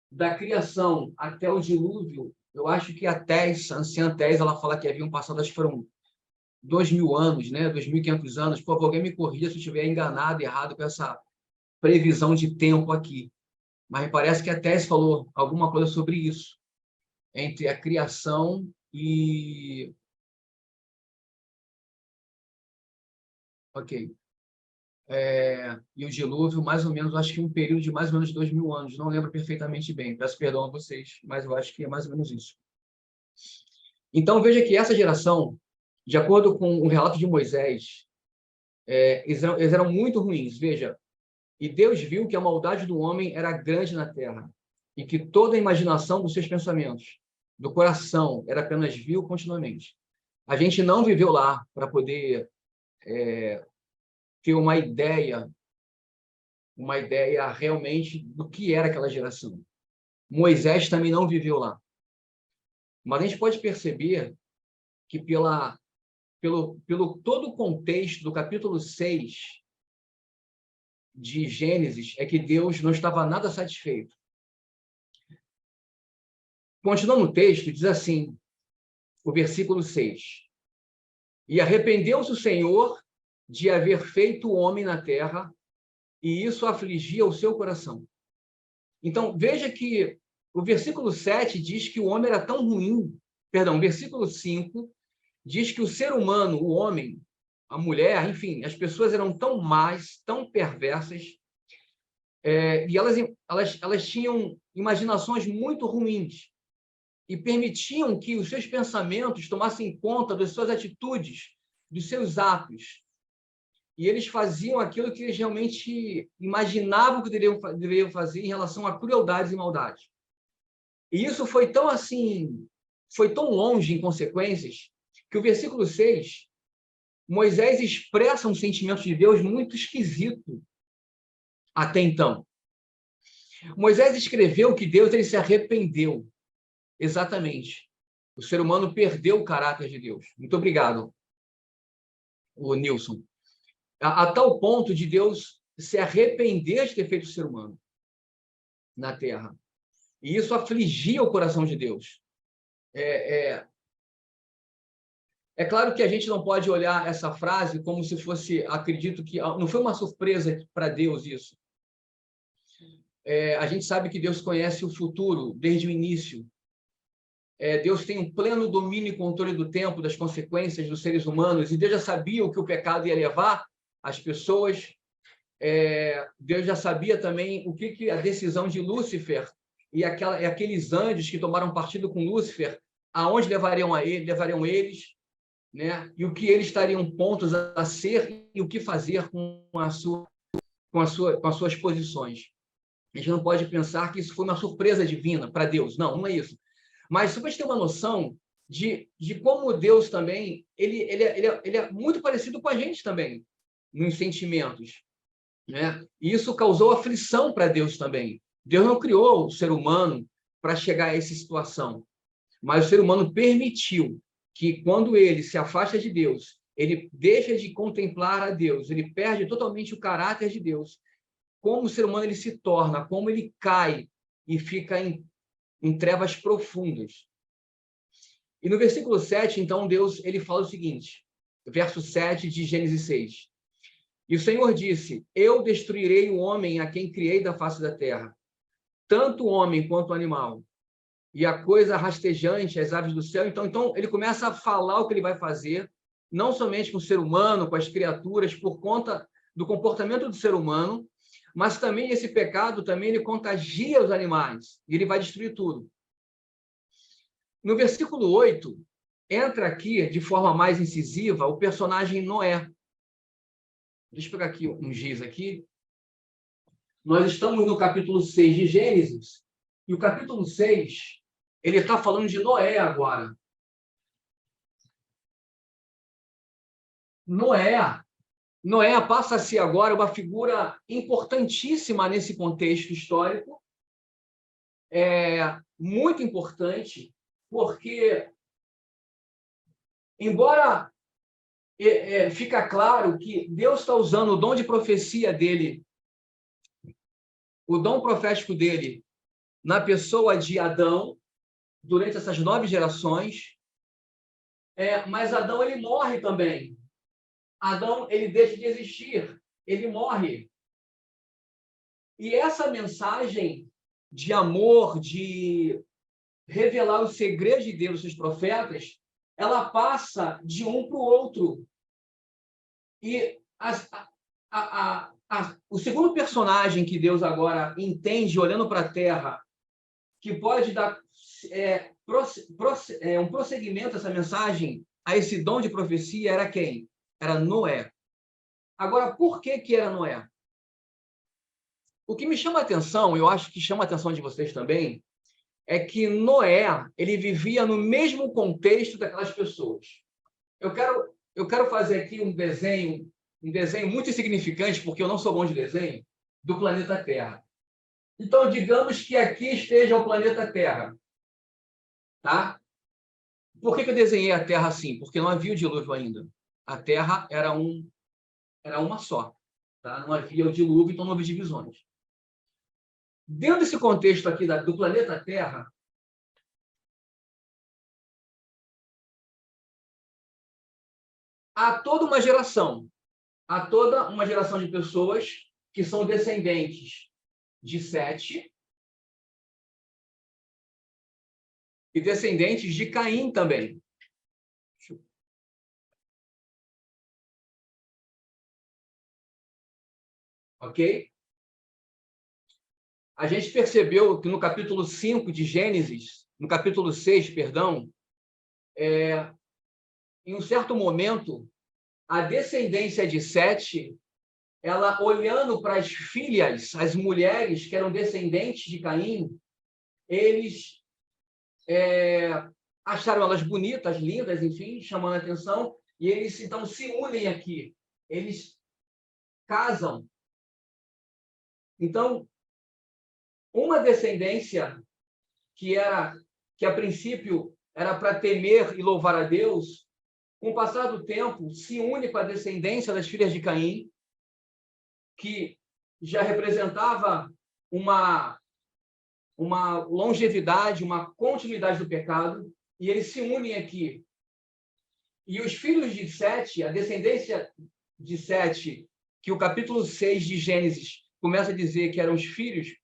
da criação até o dilúvio, eu acho que a anciã Tess, ela fala que haviam passado, acho que foram 2000 anos, né? 2500 anos. Por favor, alguém me corrija se eu estiver enganado, errado com essa previsão de tempo aqui. Mas me parece que a Tess falou alguma coisa sobre isso, entre a criação e... Ok. E o dilúvio, mais ou menos, acho que um período de mais ou menos 2000 anos. Não lembro perfeitamente bem. Peço perdão a vocês, mas eu acho que é mais ou menos isso. Então, veja que essa geração, de acordo com o relato de Moisés, eles eram muito ruins. Veja, e Deus viu que a maldade do homem era grande na terra e que toda a imaginação dos seus pensamentos, do coração, era apenas vil continuamente. A gente não viveu lá para poder ter uma ideia realmente do que era aquela geração. Moisés também não viveu lá. Mas a gente pode perceber que pelo todo o contexto do capítulo 6 de Gênesis, é que Deus não estava nada satisfeito. Continuando o texto, diz assim, o versículo 6. E arrependeu-se o Senhor de haver feito o homem na terra, e isso afligia o seu coração. Então, veja que o versículo 7 diz que o homem era tão ruim, perdão, o versículo 5 diz que o ser humano, o homem, a mulher, enfim, as pessoas eram tão más, tão perversas, e elas tinham imaginações muito ruins. e permitiam que os seus pensamentos tomassem conta das suas atitudes, dos seus atos. E eles faziam aquilo que eles realmente imaginavam que deveriam fazer em relação a crueldades e maldades. E isso foi tão assim, foi tão longe em consequências, que o versículo 6, Moisés expressa um sentimento de Deus muito esquisito até então. Moisés escreveu que Deus ele se arrependeu. Exatamente. O ser humano perdeu o caráter de Deus. Muito obrigado, o Nilson. A tal ponto de Deus se arrepender de ter feito o ser humano na Terra. E isso afligia o coração de Deus. É claro que a gente não pode olhar essa frase como se fosse, acredito que não foi uma surpresa para Deus isso. A gente sabe que Deus conhece o futuro desde o início. Deus tem um pleno domínio e controle do tempo, das consequências dos seres humanos, e Deus já sabia o que o pecado ia levar às pessoas. Deus já sabia também o que a decisão de Lúcifer e aqueles anjos que tomaram partido com Lúcifer, aonde levariam eles, né? E o que eles estariam prontos a ser e o que fazer com as suas posições. A gente não pode pensar que isso foi uma surpresa divina para Deus. Não é isso. Mas só para a gente ter uma noção de como Deus também ele é muito parecido com a gente também, nos sentimentos. Né? E isso causou aflição para Deus também. Deus não criou o ser humano para chegar a essa situação. Mas o ser humano permitiu que, quando ele se afasta de Deus, ele deixa de contemplar a Deus, ele perde totalmente o caráter de Deus. Como o ser humano ele se torna, como ele cai e fica em trevas profundas. E no versículo 7, então, Deus ele fala o seguinte, verso 7 de Gênesis 6. E o Senhor disse, eu destruirei o homem a quem criei da face da terra, tanto o homem quanto o animal, e a coisa rastejante, as aves do céu. Então ele começa a falar o que ele vai fazer, não somente com o ser humano, com as criaturas, por conta do comportamento do ser humano, mas também esse pecado também ele contagia os animais, e ele vai destruir tudo. No versículo 8, entra aqui, de forma mais incisiva, o personagem Noé. Deixa eu pegar aqui um giz aqui. Nós estamos no capítulo 6 de Gênesis, e o capítulo 6, ele está falando de Noé agora. Noé passa a ser agora uma figura importantíssima nesse contexto histórico, muito importante, porque, embora fica claro que Deus está usando o dom de profecia dele, o dom profético dele, na pessoa de Adão, durante essas 9 gerações, mas Adão ele morre também. Adão ele deixa de existir, ele morre. E essa mensagem de amor, de revelar os segredos de Deus, seus profetas, ela passa de um para o outro. E o segundo personagem que Deus agora entende, olhando para a Terra, que pode dar um prosseguimento a essa mensagem, a esse dom de profecia, era quem? Era Noé. Agora, por que era Noé? O que me chama a atenção, eu acho que chama a atenção de vocês também, é que Noé, ele vivia no mesmo contexto daquelas pessoas. Eu quero fazer aqui um desenho muito insignificante, porque eu não sou bom de desenho, do planeta Terra. Então, digamos que aqui esteja o planeta Terra. Tá? Por que eu desenhei a Terra assim? Porque não havia o dilúvio ainda. A Terra era uma só. Tá? Não havia o dilúvio, então não havia divisões. Dentro desse contexto aqui do planeta Terra, há toda uma geração de pessoas que são descendentes de Sete e descendentes de Caim também. Ok? A gente percebeu que no capítulo 5 de Gênesis, no capítulo 6, perdão, em um certo momento, a descendência de Sete, ela olhando para as filhas, as mulheres que eram descendentes de Caim, eles acharam elas bonitas, lindas, enfim, chamando a atenção, e eles então se unem aqui. Eles casam. Então, uma descendência que a princípio era para temer e louvar a Deus, com o passar do tempo, se une com a descendência das filhas de Caim, que já representava uma longevidade, uma continuidade do pecado, e eles se unem aqui. E os filhos de Sete, a descendência de Sete, que o capítulo 6 de Gênesis começa a dizer que eram os filhos,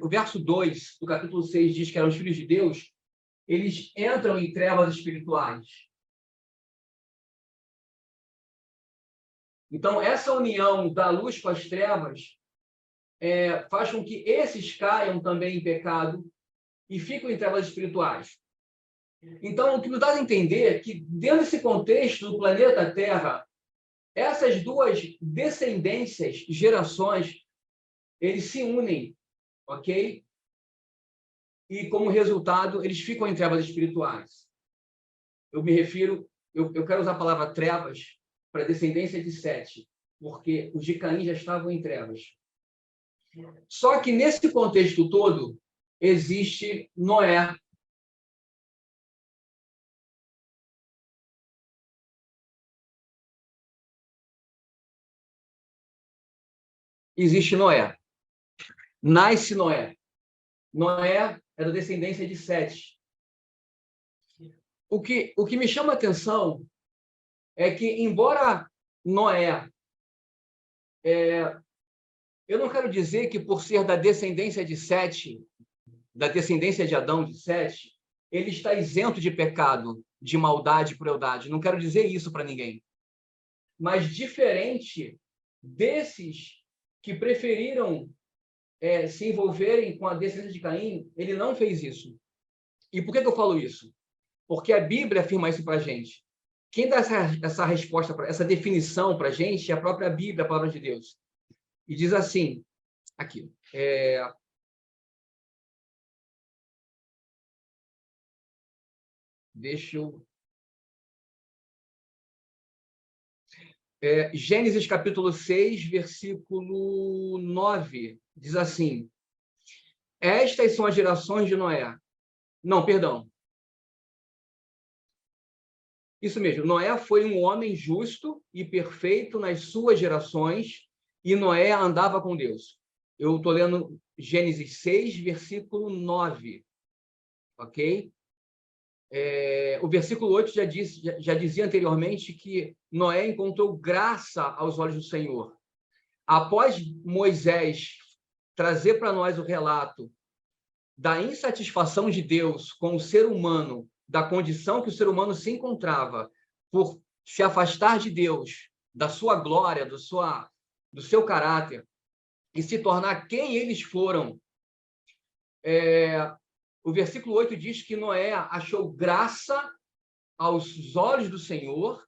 o verso 2 do capítulo 6 diz que eram os filhos de Deus, eles entram em trevas espirituais. Então, essa união da luz com as trevas faz com que esses caiam também em pecado e ficam em trevas espirituais. Então, o que nos dá a entender é que, dentro desse contexto do planeta Terra, essas duas descendências, gerações, eles se unem, ok? E, como resultado, eles ficam em trevas espirituais. Eu me refiro, eu quero usar a palavra trevas para a descendência de Sete, porque os de Caim já estavam em trevas. Só que, nesse contexto todo, existe Noé. Existe Noé. Nasce Noé. Noé é da descendência de Sete. O que me chama a atenção é que, embora Noé... eu não quero dizer que, por ser da descendência de Sete, da descendência de Adão de Sete, ele está isento de pecado, de maldade e crueldade. Não quero dizer isso para ninguém. Mas, diferente desses que preferiram se envolverem com a descendência de Caim, ele não fez isso. E por que eu falo isso? Porque a Bíblia afirma isso para a gente. Quem dá essa resposta, essa definição para a gente é a própria Bíblia, a palavra de Deus. E diz assim, aqui, deixa eu... Gênesis capítulo 6, versículo 9, diz assim: estas são as gerações de Noé. Não, perdão. Isso mesmo, Noé foi um homem justo e perfeito nas suas gerações, e Noé andava com Deus. Eu estou lendo Gênesis 6, versículo 9, ok? O versículo 8 já dizia anteriormente que Noé encontrou graça aos olhos do Senhor. Após Moisés trazer para nós o relato da insatisfação de Deus com o ser humano, da condição que o ser humano se encontrava por se afastar de Deus, da sua glória, do seu caráter, e se tornar quem eles foram, o versículo 8 diz que Noé achou graça aos olhos do Senhor,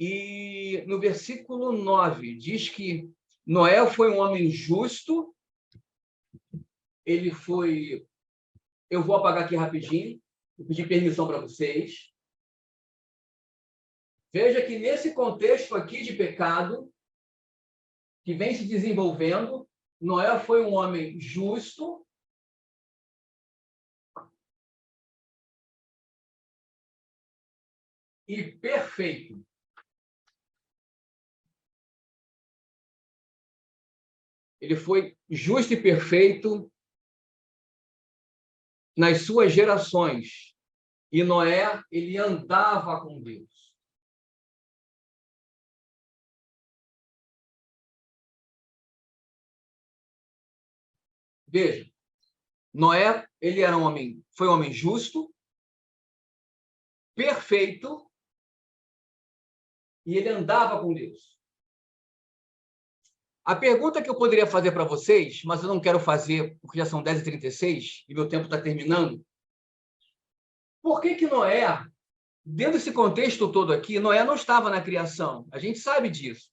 e no versículo 9 diz que Noé foi um homem justo, ele foi... Eu vou apagar aqui rapidinho, vou pedir permissão para vocês. Veja que nesse contexto aqui de pecado, que vem se desenvolvendo, Noé foi um homem justo, e perfeito. Ele foi justo e perfeito nas suas gerações. E Noé, ele andava com Deus. Veja, Noé, ele era foi um homem justo, perfeito, e ele andava com Deus. A pergunta que eu poderia fazer para vocês, mas eu não quero fazer porque já são 10h36 e meu tempo está terminando. Por que Noé, dentro desse contexto todo aqui, Noé não estava na criação? A gente sabe disso.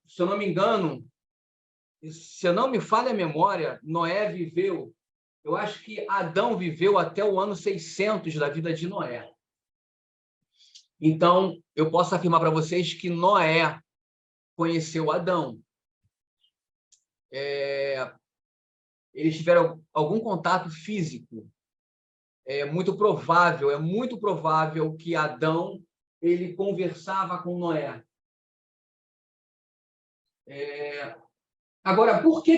Se eu não me engano, se eu não me falha a memória, Noé viveu, eu acho que Adão viveu até o ano 600 da vida de Noé. Então, eu posso afirmar para vocês que Noé conheceu Adão. Eles tiveram algum contato físico. É muito provável que Adão ele conversava com Noé. Agora, por que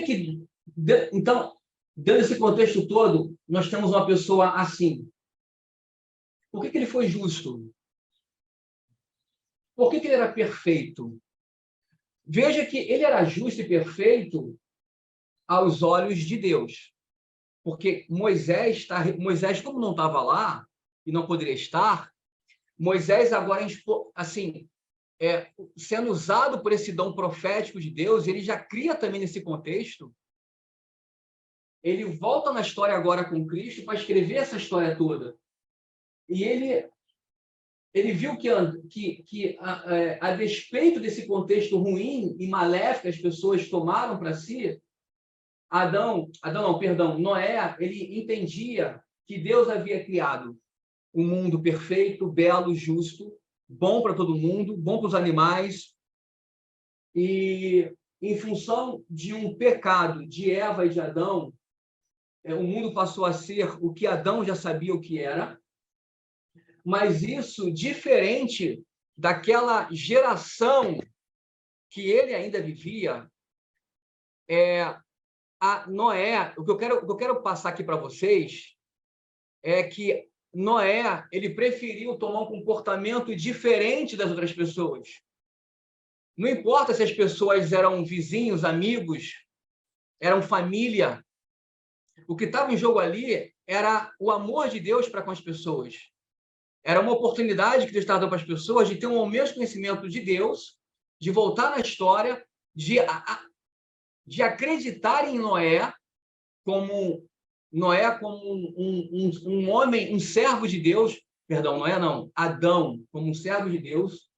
então, dentro desse contexto todo, nós temos uma pessoa assim? Por que ele foi justo? Por que ele era perfeito? Veja que ele era justo e perfeito aos olhos de Deus. Porque Moisés, como não estava lá e não poderia estar, Moisés agora, assim, sendo usado por esse dom profético de Deus, ele já cria também nesse contexto. Ele volta na história agora com Cristo para escrever essa história toda. E ele viu que a despeito desse contexto ruim e maléfico que as pessoas tomaram para si, Noé, ele entendia que Deus havia criado um mundo perfeito, belo, justo, bom para todo mundo, bom para os animais. E, em função de um pecado de Eva e de Adão, o mundo passou a ser o que Adão já sabia o que era, mas isso diferente daquela geração que ele ainda vivia. A Noé, o que eu quero passar aqui para vocês é que Noé, ele preferiu tomar um comportamento diferente das outras pessoas. Não importa se as pessoas eram vizinhos, amigos, eram família. O que estava em jogo ali era o amor de Deus para com as pessoas. Era uma oportunidade que Deus estava dando para as pessoas de ter um mesmo conhecimento de Deus, de voltar na história, de acreditar em Noé como um homem, um servo de Deus. Perdão, Noé não, Adão como um servo de Deus,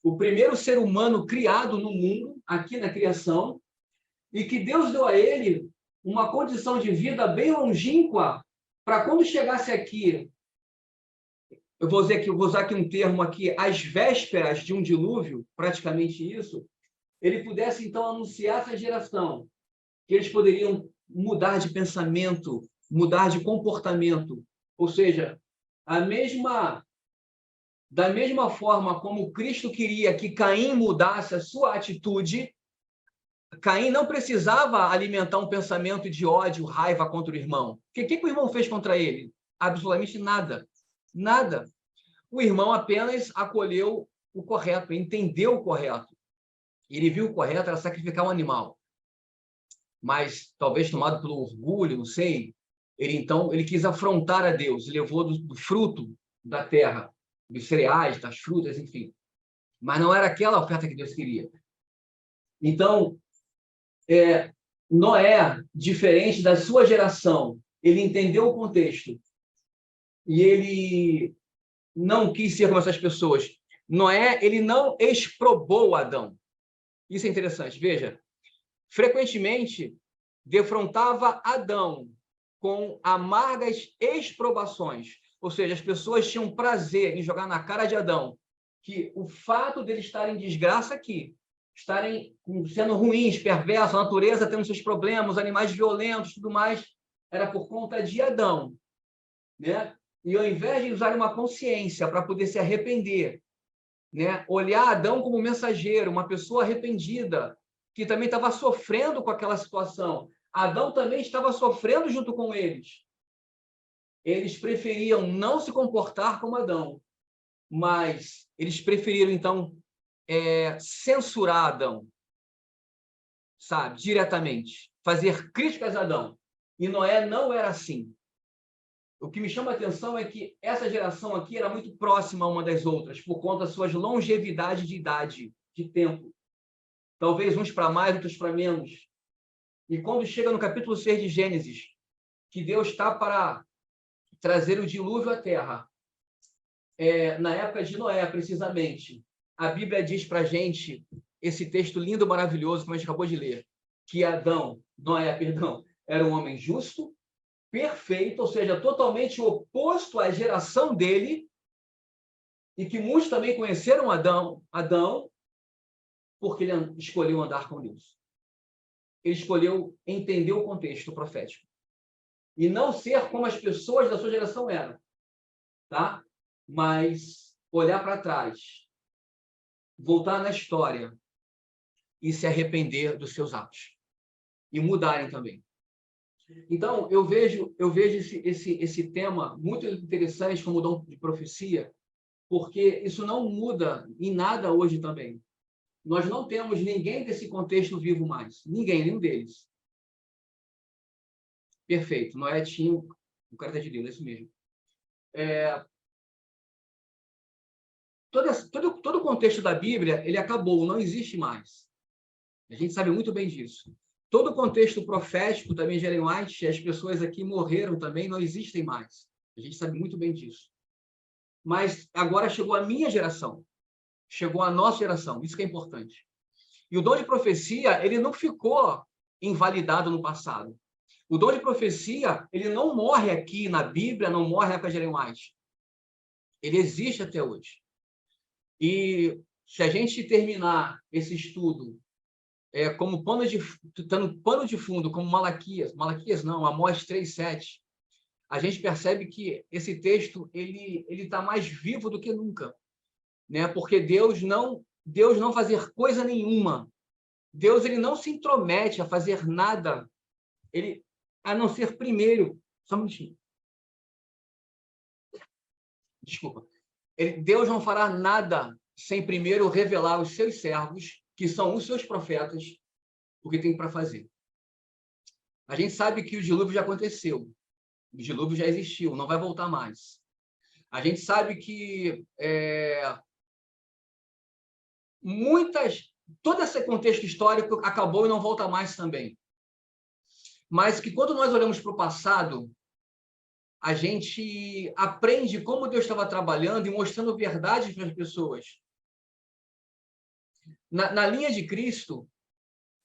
o primeiro ser humano criado no mundo, aqui na criação, e que Deus deu a ele uma condição de vida bem longínqua para quando chegasse aqui, eu vou usar aqui um termo aqui, às vésperas de um dilúvio, praticamente isso, ele pudesse então anunciar essa geração, que eles poderiam mudar de pensamento, mudar de comportamento, ou seja, da mesma forma como Cristo queria que Caim mudasse a sua atitude, Caim não precisava alimentar um pensamento de ódio, raiva contra o irmão. O que o irmão fez contra ele? Absolutamente nada. Nada. O irmão apenas acolheu o correto, entendeu o correto. Ele viu o correto era sacrificar um animal. Mas, talvez tomado pelo orgulho, não sei, ele quis afrontar a Deus, levou do fruto da terra, dos cereais, das frutas, enfim. Mas não era aquela oferta que Deus queria. Então, Noé, diferente da sua geração, ele entendeu o contexto e ele não quis ser como essas pessoas. Noé, ele não exprobou Adão. Isso é interessante. Veja, frequentemente defrontava Adão com amargas exprobações. Ou seja, as pessoas tinham prazer em jogar na cara de Adão que o fato dele estar em desgraça aqui, estarem sendo ruins, perversos, a natureza tendo seus problemas, animais violentos, tudo mais, era por conta de Adão, né? E ao invés de usar uma consciência para poder se arrepender, né? Olhar Adão como mensageiro, uma pessoa arrependida, que também estava sofrendo com aquela situação. Adão também estava sofrendo junto com eles. Eles preferiam não se comportar como Adão, mas eles preferiram, então, censurar Adão, sabe, diretamente, fazer críticas a Adão. E Noé não era assim. O que me chama a atenção é que essa geração aqui era muito próxima uma das outras, por conta das suas longevidades de idade, de tempo. talvez uns para mais, outros para menos. E quando chega no capítulo 6 de Gênesis, que Deus está para trazer o dilúvio à terra, na época de Noé, precisamente, a Bíblia diz para a gente, esse texto lindo, maravilhoso, que a gente acabou de ler, que Noé, era um homem justo, perfeito, ou seja, totalmente oposto à geração dele, e que muitos também conheceram Adão, porque ele escolheu andar com Deus. Ele escolheu entender o contexto profético. E não ser como as pessoas da sua geração eram. Tá? Mas olhar para trás, voltar na história e se arrepender dos seus atos. E mudarem também. Então, eu vejo esse tema muito interessante como dom de profecia, porque isso não muda em nada hoje também. Nós não temos ninguém desse contexto vivo mais. Ninguém, nenhum deles. Perfeito. Noé tinha o caráter de Deus, é isso mesmo. Todo o contexto da Bíblia, ele acabou, não existe mais. A gente sabe muito bem disso. Todo o contexto profético também de Ellen White, as pessoas aqui morreram também, não existem mais. A gente sabe muito bem disso. Mas agora chegou a minha geração. Chegou a nossa geração. Isso que é importante. E o dom de profecia, ele não ficou invalidado no passado. O dom de profecia, ele não morre aqui na Bíblia, não morre na época de Ellen White. Ele existe até hoje. E se a gente terminar esse estudo como pano de fundo, como Malaquias não, Amós 3:7, a gente percebe que esse texto ele está mais vivo do que nunca, né? Porque Deus não fazer coisa nenhuma. Deus ele não se intromete a fazer nada, a não ser primeiro, só um minutinho. Desculpa. Deus não fará nada sem primeiro revelar aos seus servos, que são os seus profetas, o que tem para fazer. A gente sabe que o dilúvio já aconteceu. O dilúvio já existiu, não vai voltar mais. A gente sabe que todo esse contexto histórico acabou e não volta mais também. Mas que quando nós olhamos para o passado, a gente aprende como Deus estava trabalhando e mostrando verdades para as pessoas. Na linha de Cristo,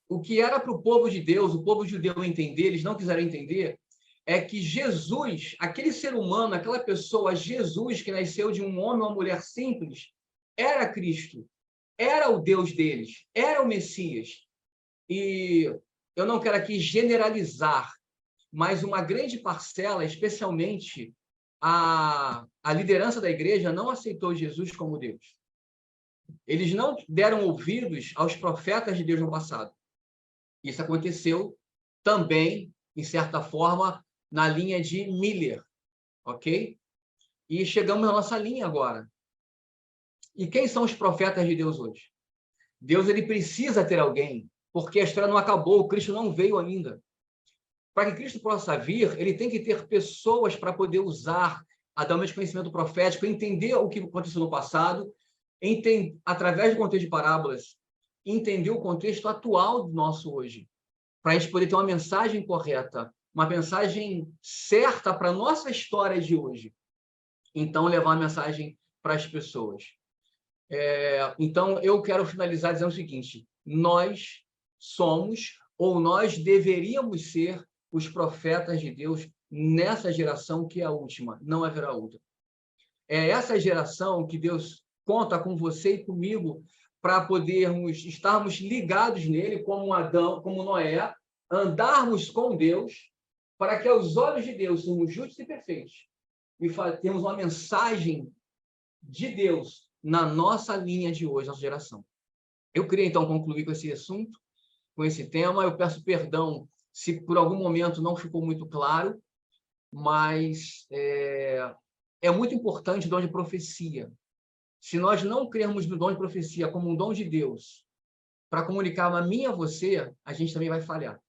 o que era para o povo de Deus, o povo judeu entender, eles não quiseram entender, é que Jesus, aquele ser humano, aquela pessoa, Jesus, que nasceu de um homem ou uma mulher simples, era Cristo, era o Deus deles, era o Messias. E eu não quero aqui generalizar, mas uma grande parcela, especialmente a liderança da igreja, não aceitou Jesus como Deus. Eles não deram ouvidos aos profetas de Deus no passado. Isso aconteceu também, em certa forma, na linha de Miller, ok? E chegamos na nossa linha agora. E quem são os profetas de Deus hoje? Deus ele precisa ter alguém, porque a história não acabou, Cristo não veio ainda. Para que Cristo possa vir, ele tem que ter pessoas para poder usar a dar de conhecimento profético, entender o que aconteceu no passado, através do contexto de parábolas, entender o contexto atual do nosso hoje, para a gente poder ter uma mensagem correta, uma mensagem certa para a nossa história de hoje. Então, levar a mensagem para as pessoas. Então, eu quero finalizar dizendo o seguinte: nós somos, ou nós deveríamos ser, os profetas de Deus nessa geração que é a última, não haverá outra. É essa geração que Deus conta com você e comigo para estarmos ligados nele, como Adão, como Noé, andarmos com Deus, para que aos olhos de Deus somos justos e perfeitos e temos uma mensagem de Deus na nossa linha de hoje, nossa geração. Eu queria, então, concluir com esse assunto, com esse tema. Eu peço perdão se por algum momento não ficou muito claro, mas é muito importante o dom de profecia. Se nós não crermos no dom de profecia como um dom de Deus para comunicar a mim e a você, a gente também vai falhar.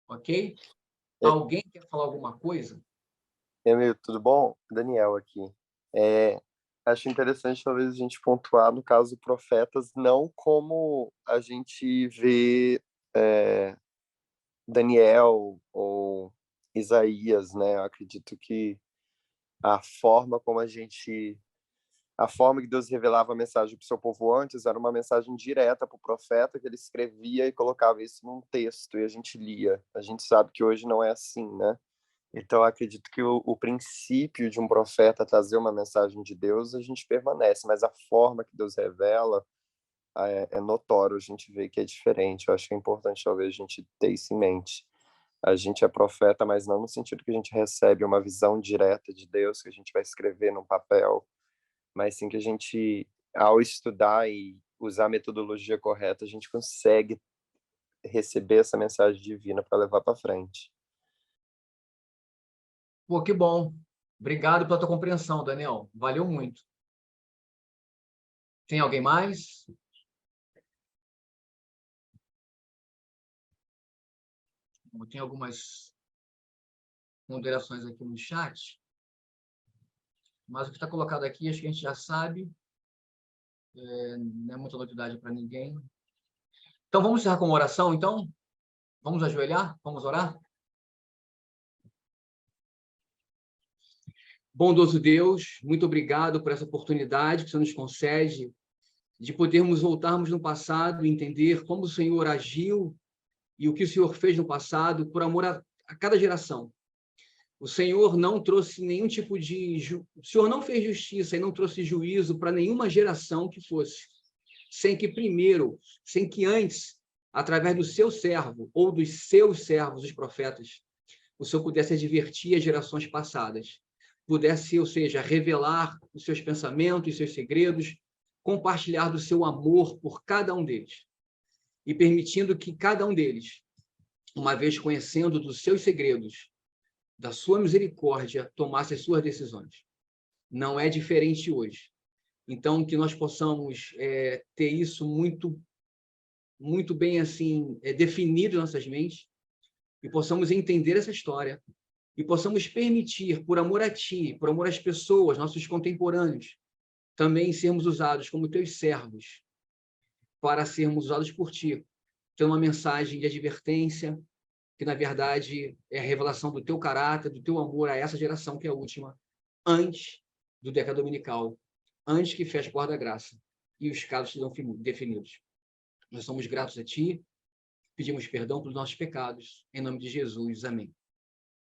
Ok? Alguém quer falar alguma coisa? Emil, tudo bom? Daniel aqui. Acho interessante, talvez, a gente pontuar, no caso, profetas, não como a gente vê Daniel ou Isaías, né? Eu acredito que a forma que Deus revelava a mensagem para o seu povo antes era uma mensagem direta para o profeta, que ele escrevia e colocava isso num texto, e a gente lia. A gente sabe que hoje não é assim, né? Então, eu acredito que o princípio de um profeta trazer uma mensagem de Deus, a gente permanece, mas a forma que Deus revela é notório, a gente vê que é diferente. Eu acho que é importante, talvez, a gente ter isso em mente. A gente é profeta, mas não no sentido que a gente recebe uma visão direta de Deus, que a gente vai escrever num papel, mas sim que a gente, ao estudar e usar a metodologia correta, a gente consegue receber essa mensagem divina para levar para frente. Pô, que bom. Obrigado pela tua compreensão, Daniel. Valeu muito. Tem alguém mais? Tem algumas ponderações aqui no chat, mas o que está colocado aqui, acho que a gente já sabe, não é muita novidade para ninguém. Então, vamos encerrar com uma oração, então? Vamos ajoelhar? Vamos orar? Bondoso Deus, muito obrigado por essa oportunidade que o Senhor nos concede de podermos voltarmos no passado e entender como o Senhor agiu e o que o Senhor fez no passado por amor a cada geração. O Senhor não trouxe nenhum tipo de... O Senhor não fez justiça e não trouxe juízo para nenhuma geração que fosse, sem que antes, através do seu servo ou dos seus servos, os profetas, o Senhor pudesse advertir as gerações passadas, pudesse, ou seja, revelar os seus pensamentos, os seus segredos, compartilhar do seu amor por cada um deles, e permitindo que cada um deles, uma vez conhecendo dos seus segredos, da sua misericórdia, tomasse as suas decisões. Não é diferente hoje. Então, que nós possamos ter isso muito bem assim definido em nossas mentes, e possamos entender essa história, e possamos permitir, por amor a Ti, por amor às pessoas, nossos contemporâneos, também sermos usados como Teus servos, para sermos usados por Ti, tendo uma mensagem de advertência, que, na verdade, é a revelação do Teu caráter, do Teu amor a essa geração, que é a última, antes do década dominical, antes que feche a porta da graça, e os casos serão definidos. Nós somos gratos a Ti, pedimos perdão pelos nossos pecados, em nome de Jesus. Amém.